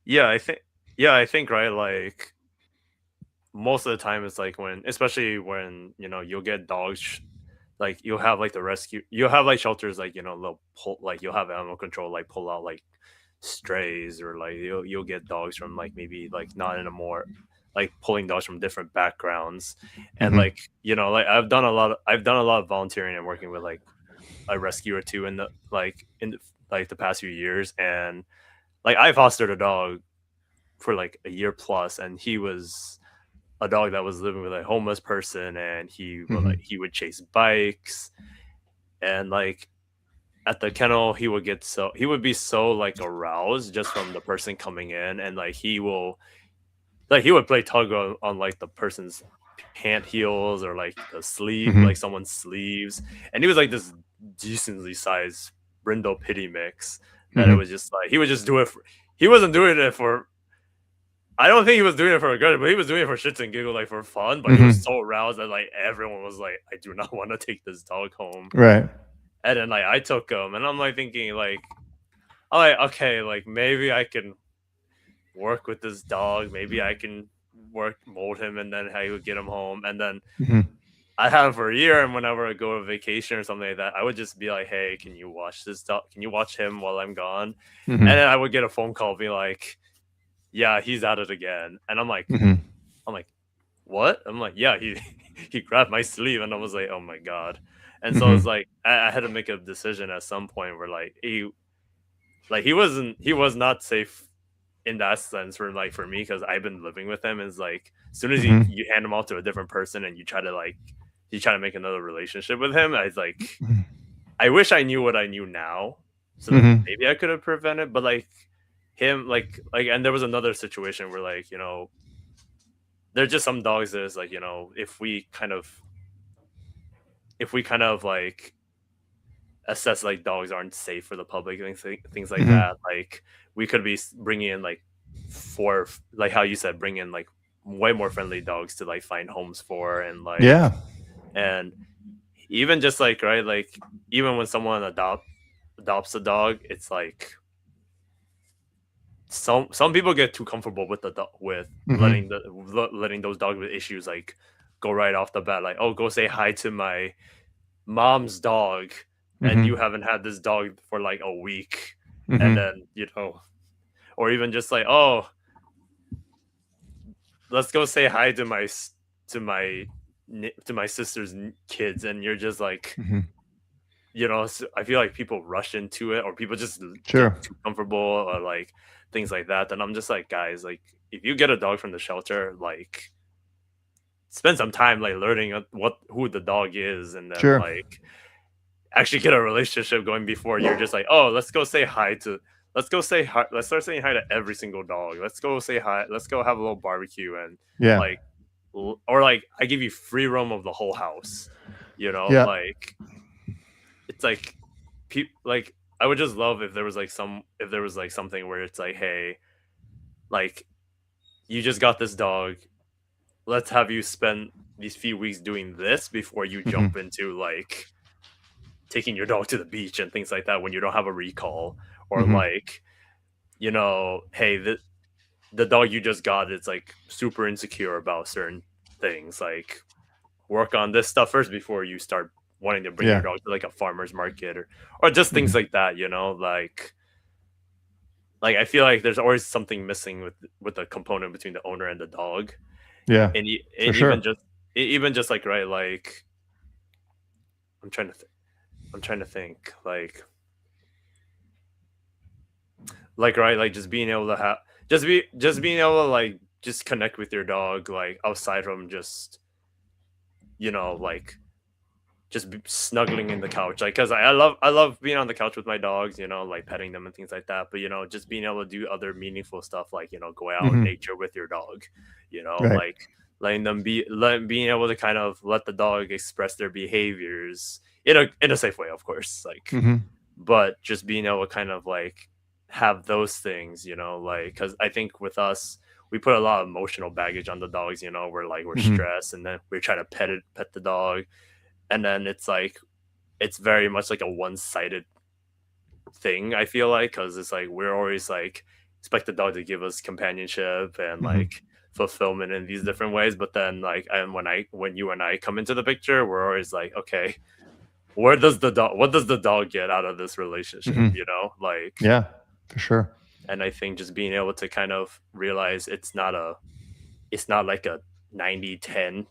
yeah, I think right, like most of the time it's like when, especially when you'll get dogs, like you'll have like shelters, like they'll pull, like you'll have animal control like pull out like strays, or like you'll get dogs from like maybe like not in a more like pulling dogs from different backgrounds. And Hmm. like like I've done a lot of volunteering and working with like a rescue or two in the like the past few years. And like I fostered a dog for like a year plus, and he was a dog that was living with a homeless person, and Hmm. he would chase bikes. And like at the kennel he would be so like aroused just from the person coming in. And like he would play tug on like the person's pant heels, or like the sleeve, Hmm. like someone's sleeves. And he was like this decently sized brindle pity mix, that it Hmm. was just like he would just do it he wasn't doing it for, I don't think he was doing it for a good, but he was doing it for shits and giggles, like for fun. But he was Hmm. so aroused that like everyone was like, "I do not want to take this dog home." Right. And then like I took him, and I'm like thinking like, I'm like, okay, like maybe I can work with this dog. Maybe I can mold him, and then I would get him home. And then Hmm. I had him for a year, and whenever I go on vacation or something like that, I would just be like, "Hey, can you watch this dog? Can you watch him while I'm gone?" And Hmm. then I would get a phone call, be like, "Yeah, he's at it again." And Hmm. I'm like, "What?" I'm like, "Yeah, he he grabbed my sleeve," and I was like, "Oh my god." And so Hmm. it's like I had to make a decision at some point where he was not safe in that sense for for me, because I've been living with him. Is like as soon as Hmm. you hand him off to a different person and you try to make another relationship with him, I was like, I wish I knew what I knew now, so that Hmm. maybe I could have prevented. But like him, and there was another situation where like there's just some dogs that is like if we kind of like assess like dogs aren't safe for the public and things like Hmm. that, like we could be bringing in like like how you said, bring in like way more friendly dogs to like find homes for. And Yeah. and even just like right, like even when someone adopts a dog, it's like some people get too comfortable with with Hmm. letting those dogs with issues like go right off the bat, like, oh, go say hi to my mom's dog, and Hmm. you haven't had this dog for like a week. And Hmm. then or even just like, oh, let's go say hi to to my to my sister's kids. And you're just like, Hmm. I feel like people rush into it, or people just get Sure. too comfortable, or like things like that. And I'm just like, guys, like if you get a dog from the shelter, like spend some time like learning who the dog is, and then Sure. like actually get a relationship going before you're just like, oh, let's go say hi to let's go say hi let's start saying hi to every single dog. Let's go say hi, let's go have a little barbecue. And Yeah. like or like I give you free roam of the whole house. Yeah. Like it's like like I would just love if there was like something where it's like, hey, like you just got this dog, let's have you spend these few weeks doing this before you Hmm. jump into like taking your dog to the beach and things like that when you don't have a recall. Or Hmm. like, hey, the dog you just got, it's like super insecure about certain things. Like work on this stuff first before you start wanting to bring your Yeah. dog to like a farmer's market, or just things Hmm. like that, like I feel like there's always something missing with the component between the owner and the dog. Yeah. For And even sure. just like right, like I'm trying to I'm trying to think like right, like just being able to have just being able to like just connect with your dog, like outside from just like just snuggling in the couch, like, because I love being on the couch with my dogs, like petting them and things like that. But just being able to do other meaningful stuff, like go out in Hmm. nature with your dog, Right. like being able to kind of let the dog express their behaviors in a safe way, of course, like, Hmm. but just being able to kind of like have those things, like, because I think with us, we put a lot of emotional baggage on the dogs, we're Hmm. stressed, and then we try to pet the dog, and then it's like it's very much like a one-sided thing, I feel like, because it's like we're always like expect the dog to give us companionship and Hmm. like fulfillment in these different ways, but then like, and when you and I come into the picture, we're always like, okay, what does the dog get out of this relationship, Hmm. like. Yeah, for sure. And I think just being able to kind of realize it's not like a 90-10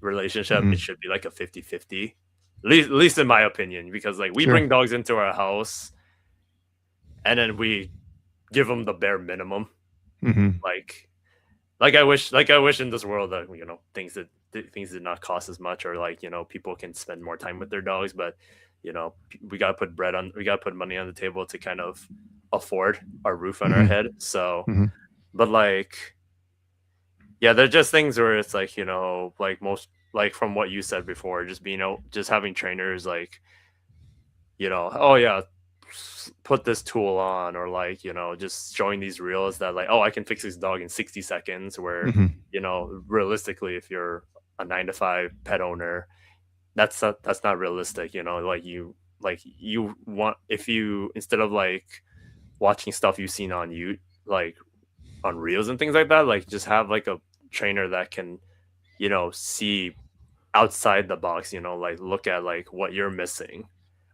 relationship. It Hmm. should be like a 50-50, at least in my opinion, because like we Sure. bring dogs into our house and then we give them the bare minimum. Hmm. Like like I wish in this world that things did not cost as much, or like people can spend more time with their dogs, but we got to put money on the table to kind of afford our roof on our Hmm. head. So, Hmm. but like, yeah, they're just things where it's like, like most, like from what you said before, just just having trainers like, oh yeah, put this tool on, or like, just showing these reels that like, oh, I can fix this dog in 60 seconds, where, Hmm. realistically, if you're a 9 to 5 pet owner, that's not realistic, like you want, if you, instead of like watching stuff you've seen on you, like on reels and things like that, like just have like a trainer that can, see outside the box, like look at like what you're missing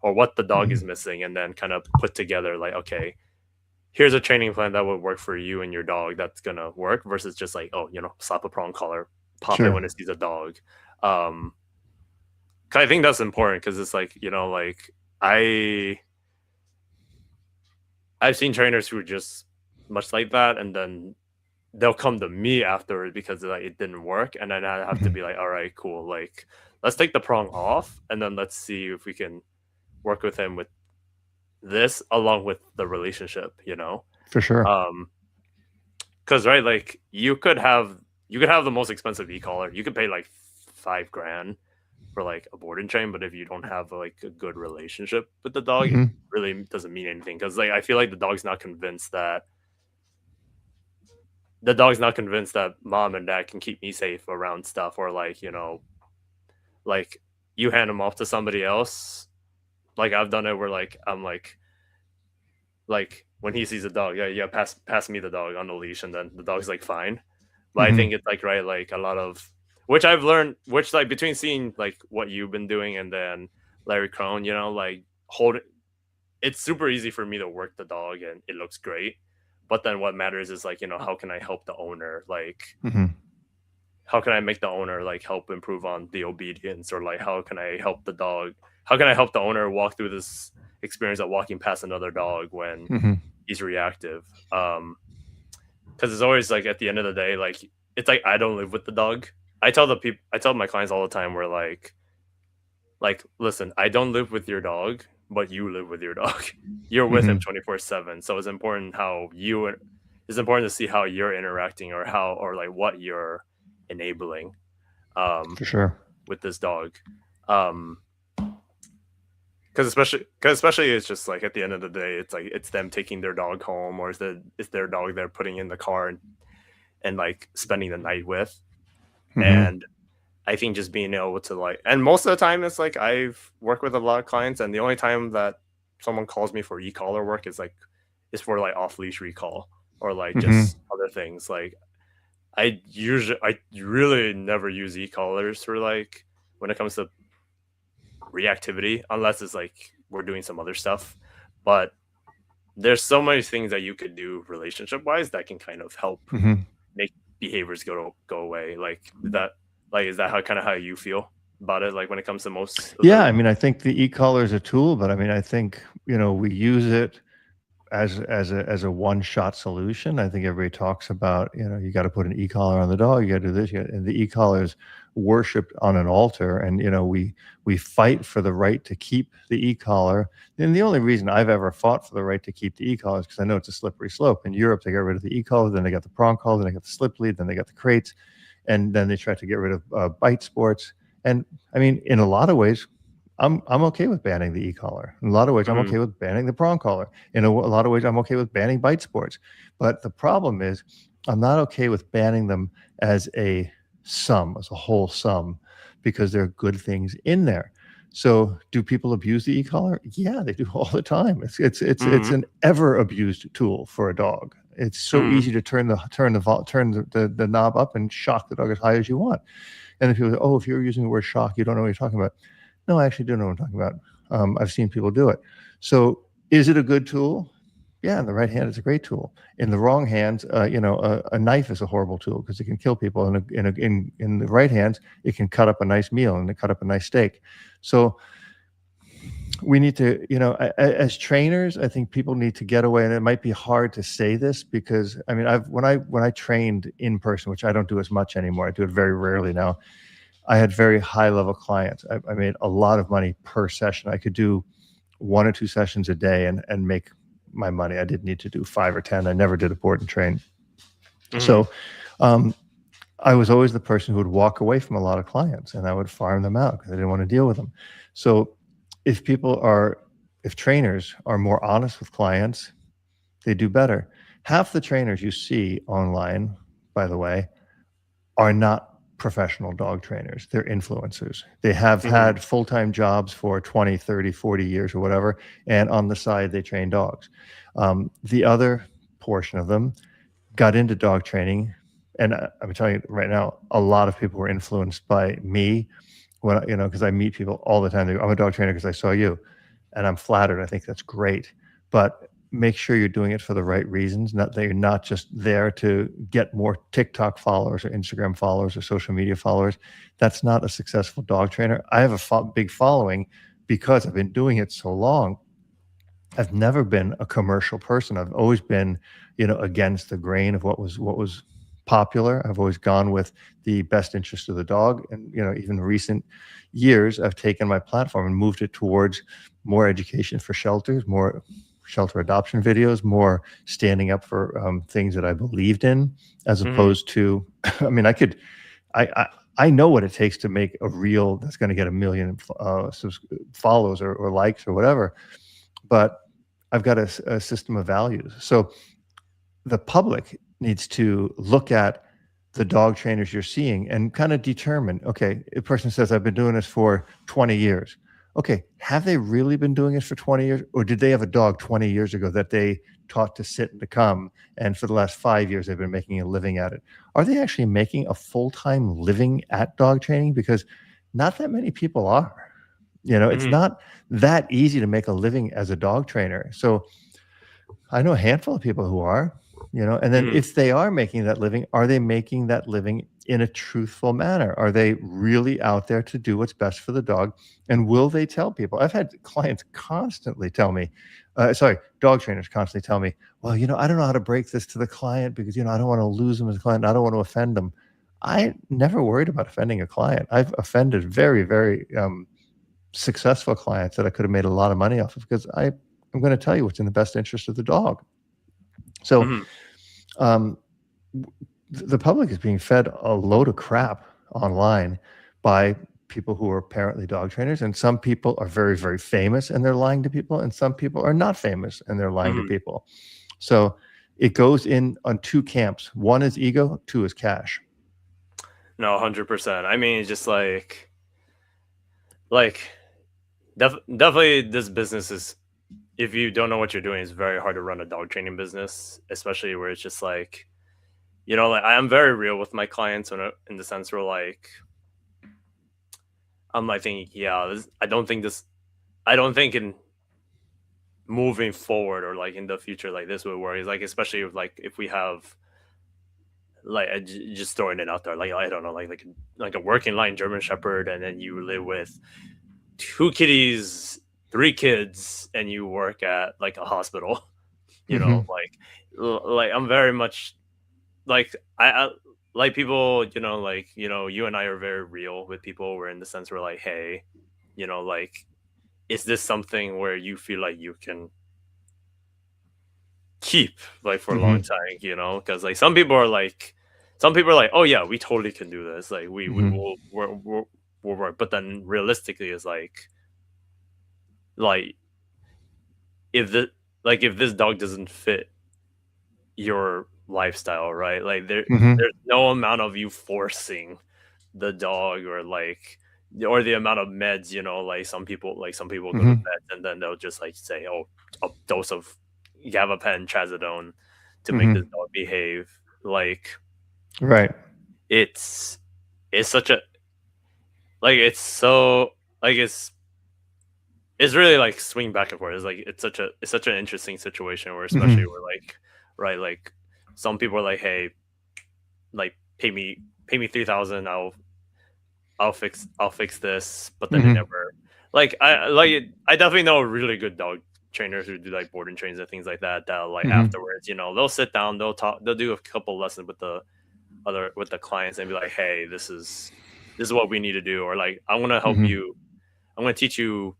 or what the dog is Hmm. missing, and then kind of put together like, okay, here's a training plan that would work for you and your dog, that's gonna work, versus just like, oh, slap a prong collar, pop it Sure. when it sees a dog. um 'Cause I think that's important, because it's like, like, I I've seen trainers who are just much like that, and then they'll come to me afterwards because like it didn't work, and then I have to Hmm. be like, all right, cool, like let's take the prong off, and then let's see if we can work with him with this along with the relationship, For sure. um because right, like you could have the most expensive e-collar, you could pay like 5 grand for like a board and train, but if you don't have like a good relationship with the dog, it Hmm. really doesn't mean anything, because like I feel like the dog's not convinced that mom and dad can keep me safe around stuff, or like, like you hand them off to somebody else. Like I've done it where like I'm like when he sees a dog, yeah, yeah, pass me the dog on the leash, and then the dog's like fine. But I think Hmm. it's like, right, like a lot of which I've learned, which like between seeing like what you've been doing and then Larry Crone, like hold it's super easy for me to work the dog and it looks great. But then what matters is like, how can I help the owner? Like, Hmm. how can I make the owner like help improve on the obedience, or like how can I help the dog? How can I help the owner walk through this experience of walking past another dog when Hmm. he's reactive? Because it's always like at the end of the day, like it's like I don't live with the dog. I tell my clients all the time, we're like, listen, I don't live with your dog, but you live with your dog. You're with him Hmm. 24/7. So it's important to see how you're interacting, or how, or like what you're enabling um For sure. with this dog. Um because especially it's just like at the end of the day, it's like it's them taking their dog home, or it's their dog they're putting in the car and like spending the night with. Hmm. And I think just being able to like, and most of the time it's like I've worked with a lot of clients, and the only time that someone calls me for e-collar work is for like off leash recall, or like Hmm. just other things. Like I really never use e-collars for like when it comes to reactivity, unless it's like we're doing some other stuff. But there's so many things that you could do relationship wise that can kind of help Hmm. make behaviors go away. Is that how kind of how you feel about it? Like when it comes to most of Yeah, the. I mean, I think the e-collar is a tool, but I mean, I think, we use it as a one-shot solution. I think everybody talks about, you got to put an e-collar on the dog, you got to do this, and the e-collar is worshipped on an altar, and we fight for the right to keep the e-collar. And the only reason I've ever fought for the right to keep the e-collar is because I know it's a slippery slope. In Europe, they got rid of the e-collar, then they got the prong collar, then they got the slip lead, then they got the crates, and then they tried to get rid of bite sports. And I mean, in a lot of ways, I'm okay with banning the e-collar. In a lot of ways, I'm okay with banning the prong collar. In a lot of ways, I'm okay with banning bite sports. But the problem is, I'm not okay with banning them as a sum, as a whole sum, because there are good things in there. So, do people abuse the e-collar? Yeah, they do all the time. It's an ever abused tool for a dog. It's so easy to turn the knob up and shock the dog as high as you want. And if people say, "Oh, if you're using the word shock, you don't know what you're talking about." No, I actually do know what I'm talking about. I've seen people do it. So, is it a good tool? Yeah, in the right hand, it's a great tool. In the wrong hands, a knife is a horrible tool because it can kill people. In the right hands, it can cut up a nice meal and cut up a nice steak. So we need to, as trainers, I think people need to get away. And it might be hard to say this because I mean, when I trained in person, which I don't do as much anymore, I do it very rarely now. I had very high level clients. I made a lot of money per session. I could do 1 or 2 sessions a day and make my money. I didn't need to do 5 or 10. I never did a board and train. So I was always the person who would walk away from a lot of clients, and I would farm them out because I didn't want to deal with them. So if trainers are more honest with clients, they do better. Half the trainers you see online, by the way, are not professional dog trainers. They're influencers. They have had full-time jobs for 20, 30, 40 years or whatever, and on the side they train dogs. The other portion of them got into dog training, and I'm telling you right now, a lot of people were influenced by me because I meet people all the time. They go, "I'm a dog trainer because I saw you," and I'm flattered. I think that's great, but make sure you're doing it for the right reasons, not that you're not just there to get more TikTok followers or Instagram followers or social media followers. That's not a successful dog trainer. I have a big following because I've been doing it so long. I've never been a commercial person. I've always been, against the grain of what was popular. I've always gone with the best interest of the dog. And, even recent years, I've taken my platform and moved it towards more education for shelters, more shelter adoption videos, more standing up for things that I believed in, as opposed to, I mean, I know what it takes to make a reel that's going to get 1 million follows or likes or whatever, but I've got a system of values. So the public needs to look at the dog trainers you're seeing and kind of determine, okay, a person says, "I've been doing this for 20 years. Okay, have they really been doing it for 20 years? Or did they have a dog 20 years ago that they taught to sit and to come, and for the last 5 years they've been making a living at it? Are they actually making a full-time living at dog training? Because not that many people are. It's not that easy to make a living as a dog trainer. So I know a handful of people who are, and then if they are making that living, are they making that living in a truthful manner? Are they really out there to do what's best for the dog? And will they tell people? I've had clients constantly tell me, dog trainers constantly tell me, "Well, I don't know how to break this to the client because, I don't want to lose them as a client. I don't want to offend them." I never worried about offending a client. I've offended very, very successful clients that I could have made a lot of money off of because I'm going to tell you what's in the best interest of the dog. So the public is being fed a load of crap online by people who are apparently dog trainers, and some people are very, very famous and they're lying to people, and some people are not famous and they're lying to people. So it goes in on 2 camps. 1 is ego, 2 is cash. No, 100%. I mean, it's just like definitely this business is, if you don't know what you're doing, it's very hard to run a dog training business, especially where it's just like, I'm very real with my clients in the sense where I'm like thinking, yeah, I don't think in moving forward or in the future, this would work. It's especially if we have just throwing it out there, I don't know, like a working line German Shepherd, and then you live with 2 kitties, 3 kids, and you work at a hospital. I'm very much I like people, like, you and I are very real with people. We're in the sense we're like, hey, like, is this something where you feel like you can keep like for a long Mhm. time, because like some people are like, oh yeah, we totally can do this, like we Mhm. will we'll work, but then realistically is like if the if this dog doesn't fit your lifestyle, right? Like Mhm. there's no amount of you forcing the dog, or the amount of meds, like some people go to Mhm. vets and then they'll just like say, oh, a dose of gabapentin, trazodone to make this Mhm. dog behave. Like Right. it's it's such a it's so it's really like swing back and forth. It's such an interesting situation where, especially Mhm. where right, like some people are like, hey, like pay me 3,000, I'll fix this, but then they Mhm. never I definitely know really good dog trainers who do like boarding trains and things like that, that like Mhm. afterwards, they'll sit down, they'll talk, they'll do a couple lessons with the clients and be like, hey, this is what we need to do, or like, I'm gonna help Mhm. you, I'm gonna teach you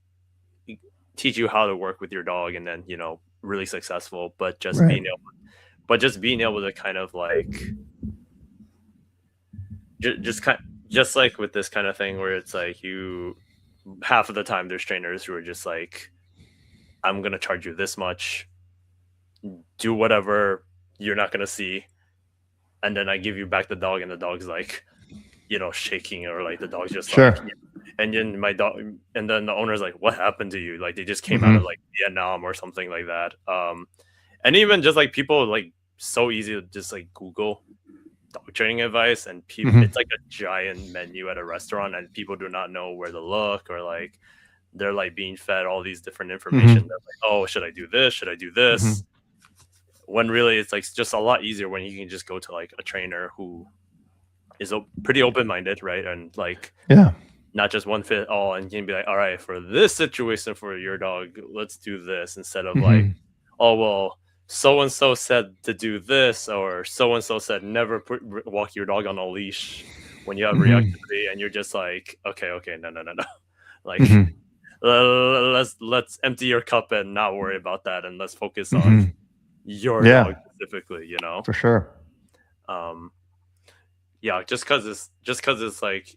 how to work with your dog, and then really successful, but Right. just being able to kind of like just kind just like with this kind of thing where it's like, you half of the time there's trainers who are just like, I'm gonna charge you this much, do whatever you're not gonna see, and then I give you back the dog, and the dog's like, shaking, or like the dog's just like, Sure. and then my dog, and then the owner's like, what happened to you? Like they just came out of Mhm. like Vietnam or something like that. And even just like people, like, so easy to just like Google dog training advice, and Mhm. it's like a giant menu at a restaurant, and people do not know where to look, or like they're like being fed all these different information. Mhm. They're like, oh, should I do this? Should I do Mhm. this? When really it's like just a lot easier when you can just go to like a trainer who is pretty open minded, right? And like Yeah. not just one fit all, and you can be like, all right, for this situation for your dog, let's do this, instead of like, Mhm. oh well, so and so said to do this, or so and so said never walk your dog on a leash when you have Mhm. reactivity, and you're just like, okay, okay, no, no, no, no, like, Mhm. let's empty your cup and not worry about that, and let's focus on Mhm. your dog Yeah, specifically, for sure. um yeah, just because it's like,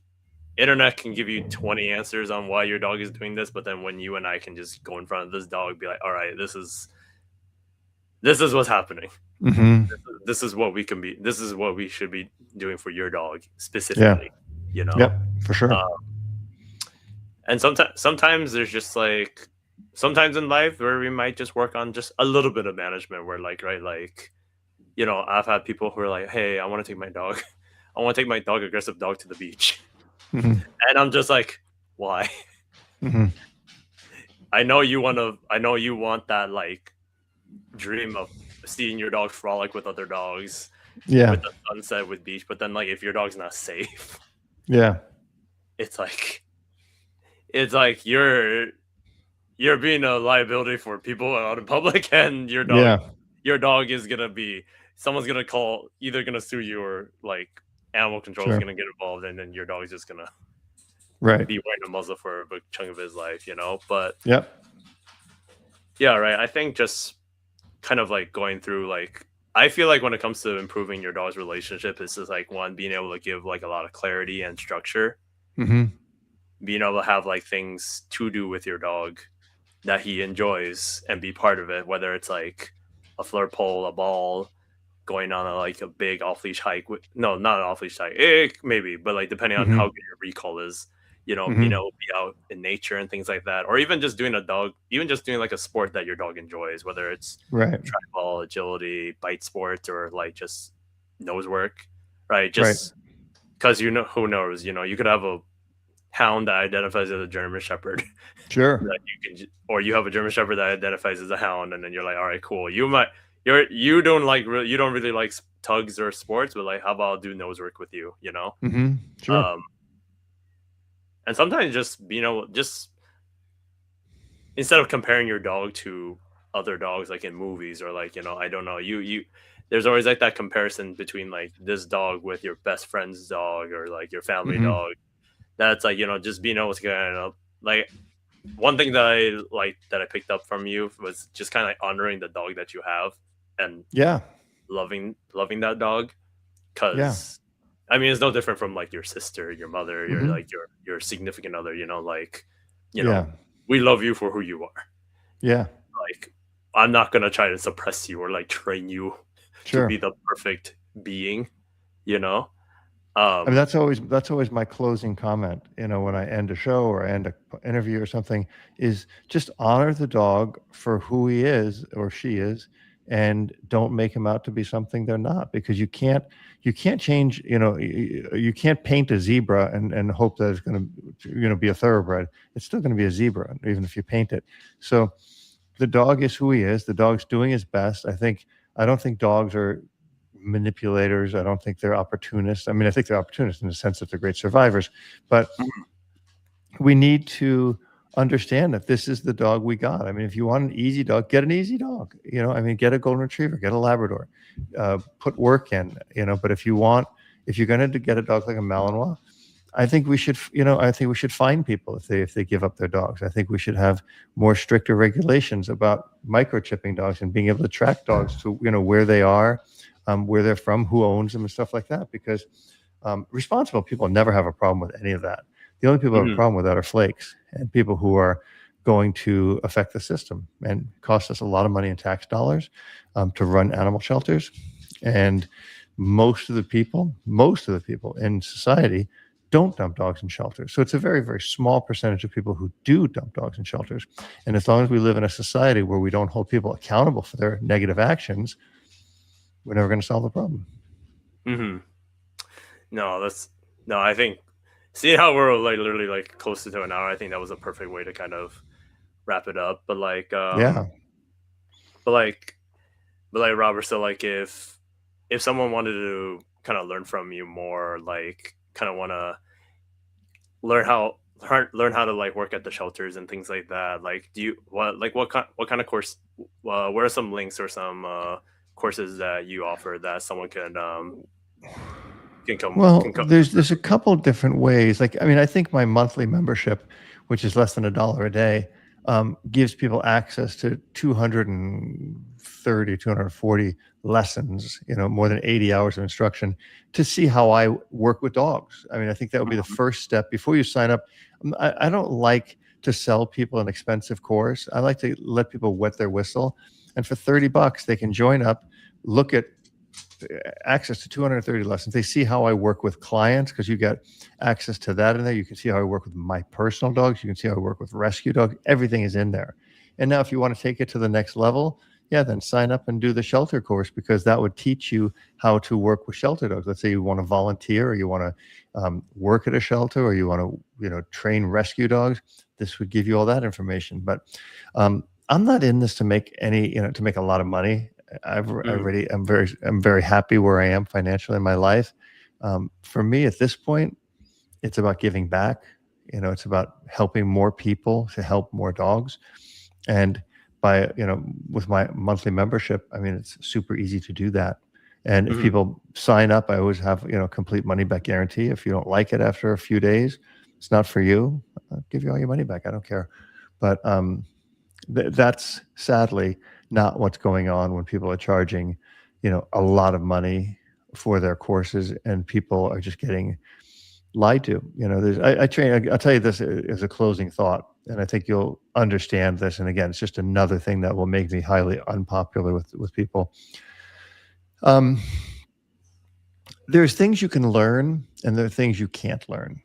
internet can give you 20 answers on why your dog is doing this, but then when you and I can just go in front of this dog, be like, all right, this is what's happening, Mhm. this is what we can be, this is what we should be doing for your dog Yeah. specifically, you know Yep, for sure. uh, and sometimes there's just like, sometimes in life where we might just work on just a little bit of management, where like, right, like, I've had people who are like, hey, I want to take my dog I want to take my dog aggressive dog to the beach, Mhm. and I'm just like, why? Mhm. I know you want that, like, dream of seeing your dog frolic with other dogs, Yeah. with the sunset, with beach, but then, like, if your dog's not safe, Yeah. it's like you're being a liability for people out in public, and Yeah. your dog is gonna be, someone's gonna call, either gonna sue you, or like animal control is Sure. gonna get involved, and then your dog's just gonna Right. be wearing a muzzle for a big chunk of his life. But Yep. yeah, right. I think just kind of like going through, like, I feel like when it comes to improving your dog's relationship, it's just like, one, being able to give like a lot of clarity and structure, Mhm. being able to have like things to do with your dog that he enjoys and be part of it, whether it's like a flirt pole, a ball, going on like a big off leash hike. No, not an off leash hike. Maybe, but like depending on how Mhm. good your recall is, being Mhm. able to be out in nature and things like that, or even just doing like a sport that your dog enjoys, whether it's Right. ball, agility, bite sports, or like just nose work, right? Right. Just because, who knows, you could have a hound that identifies as a German Shepherd, Sure. that or you have a German Shepherd that identifies as a hound, and then you're like, all right, cool. You don't really like tugs or sports, but like, how about I'll do nose work with you? Mhm. Sure. Um, and sometimes just, just instead of comparing your dog to other dogs, like in movies, or like, I don't know, you there's always like that comparison between like this dog with your best friend's dog or like your family Hmm. dog. That's like, just being able to kind of like, one thing that I like that I picked up from you was just kind of like honoring the dog that you have and Yeah. loving that dog. Yeah. Because I mean, it's no different from like your sister, your mother, your Hmm. like your significant other. Like, you Yeah. know, we love you for who you are. Yeah. Like, I'm not gonna try to suppress you or like train you to Sure. be the perfect being. You know. I mean, Um. that's always my closing comment. When I end a show or I end a interview or something, is just honor the dog for who he is or she is, and don't make him out to be something they're not, because you can't change. You can't paint a zebra and hope that it's going to be a thoroughbred. It's still going to be a zebra even if you paint it. So the dog is who he is. The dog's doing his best. I don't think dogs are manipulators. I don't think they're opportunists. I mean, I think they're opportunists in the sense that they're great survivors, but we need to understand that this is the dog we got. I mean, if you want an easy dog, get an easy dog. I mean, get a golden retriever, get a Labrador, put work in. But if you're going to get a dog like a Malinois, I think we should fine people if they give up their dogs. I think we should have more stricter regulations about microchipping dogs and being able to track dogs to where they are, where they're from, who owns them, and stuff like that. Because responsible people never have a problem with any of that. The only people who have a Mhm. problem with that are flakes and people who are going to affect the system and cost us a lot of money in tax dollars to run animal shelters. And most of the people in society don't dump dogs in shelters. So it's a very, very small percentage of people who do dump dogs in shelters. And as long as we live in a society where we don't hold people accountable for their negative actions, we're never going to solve the problem. Mhm. No, that's no. I think seeing how we're like literally like close to an hour, I think that was a perfect way to kind of wrap it up. Yeah. But like, but like Robert, so like if someone wanted to kind of learn from you more, like kind of want to learn how to like work at the shelters and things like that, like do you what kind of course, what are some links or some courses that you offer that someone can Well, come there's a couple different ways. Like, I mean, I think my monthly membership, which is less than $1 a day, gives people access to 230, 240 lessons, more than 80 hours of instruction to see how I work with dogs. I mean, I think that would be the first step before you sign up. I don't like to sell people an expensive course. I like to let people wet their whistle. And for $30, they can join up, look at access to 230 lessons. They see how I work with clients because you get access to that in there. You can see how I work with my personal dogs. You can see how I work with rescue dogs. Everything is in there. And now, if you want to take it to the next level, yeah, then sign up and do the shelter course, because that would teach you how to work with shelter dogs. Let's say you want to volunteer, or you want to work at a shelter, or you want to, train rescue dogs. This would give you all that information. But I'm not in this to make to make a lot of money. Mhm. I'm very happy where I am financially in my life. For me, at this point, it's about giving back. It's about helping more people to help more dogs. And by, with my monthly membership, I mean, it's super easy to do that. And if Mhm. people sign up, I always have, complete money back guarantee. If you don't like it after a few days, it's not for you. I'll give you all your money back. I don't care. But that's sadly not what's going on when people are charging, a lot of money for their courses, and people are just getting lied to. I'll tell you this as a closing thought, and I think you'll understand this. And again, it's just another thing that will make me highly unpopular with people. Um, there's things you can learn, and there are things you can't learn.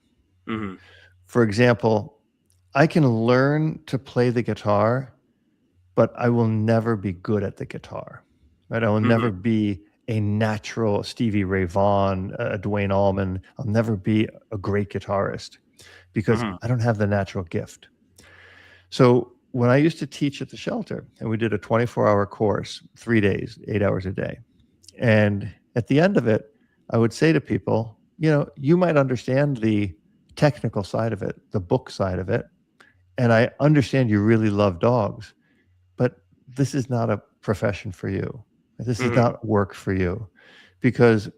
Mhm. For example, I can learn to play the guitar, but I will never be good at the guitar. Right? I will Mhm. never be a natural Stevie Ray Vaughan, Dwayne Allman. I'll never be a great guitarist because Mhm. I don't have the natural gift. So when I used to teach at the shelter, and we did a 24-hour course, 3 days, 8 hours a day, and at the end of it, I would say to people, you might understand the technical side of it, the book side of it, and I understand you really love dogs, but this is not a profession for you. This does Hmm. not work for you because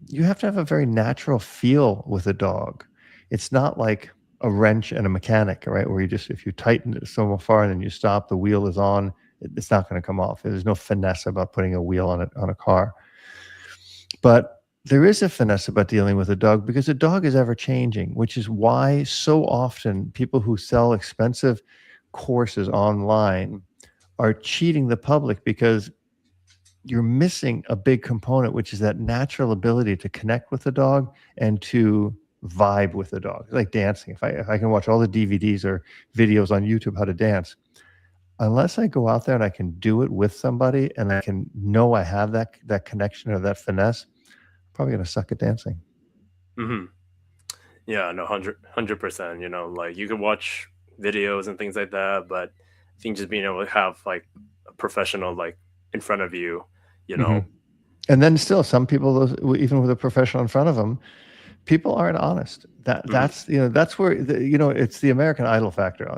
you have to have a very natural feel with a dog. It's not like a wrench and a mechanic, right? Where you just, if you tighten it so far and then you stop, the wheel is on, it's not going to come off. There's no finesse about putting a wheel on a car. But there is a finesse about dealing with a dog because a dog is ever changing, which is why so often people who sell expensive courses online are cheating the public because you're missing a big component, which is that natural ability to connect with the dog and to vibe with the dog, like dancing. If I can watch all the DVDs or videos on YouTube how to dance, unless I go out there and I can do it with somebody and I can know I have that connection or that finesse, I'm probably gonna suck at dancing. Hmm. Yeah, no, 100%. You know, like you could watch videos and things like that, but I think just being able to have like a professional like in front of you, you Hmm. know. And then still, some people, even with a professional in front of them, people aren't honest. Hmm. That's where it's the American Idol factor.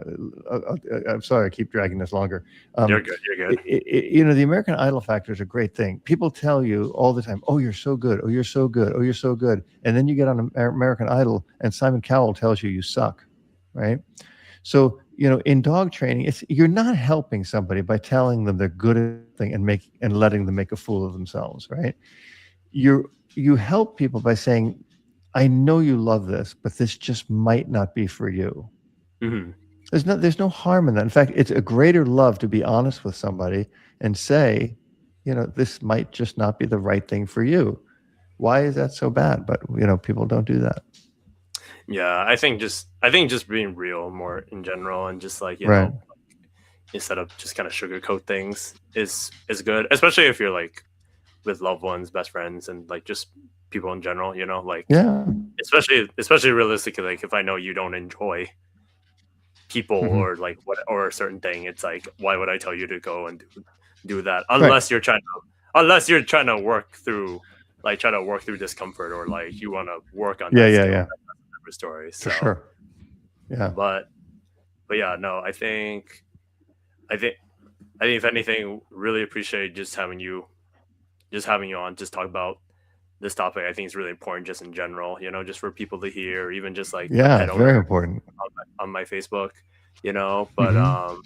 I'm sorry, I keep dragging this longer. You're Um, good. You're good. the American Idol factor is a great thing. People tell you all the time, "Oh, you're so good. Oh, you're so good. Oh, you're so good," and then you get on American Idol, and Simon Cowell tells you you suck, right? So in dog training, you're not helping somebody by telling them they're good at something and letting them make a fool of themselves, right? You help people by saying, I know you love this, but this just might not be for you. Hmm. There's no harm in that. In fact, it's a greater love to be honest with somebody and say, this might just not be the right thing for you. Why is that so bad? But people don't do that. Yeah, I think just being real more in general and just like, Right. instead of just kind of sugarcoat things is good, especially if you're like with loved ones, best friends, and like just people in general, like Yeah. especially realistically, like if I know you don't enjoy people Hmm. or like what or a certain thing, it's like why would I tell you to go and do that Right. unless you're trying to work through discomfort or like you want to work on Yeah. that Yeah. skill. Yeah. That's a different story. For So, sure. Yeah. but yeah, no, I think I think if anything, really appreciate just having you on, just talk about this topic. I think it's really important just in general, just for people to hear, or even just like a Yeah. pet owner Very important. on my Facebook, but Hmm.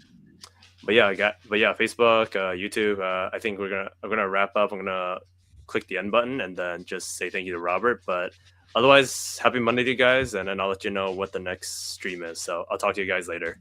Facebook, YouTube. I think I'm gonna wrap up. I'm gonna click the end button and then just say thank you to Robert. But otherwise, happy Monday to you guys, and then I'll let you know what the next stream is. So I'll talk to you guys later.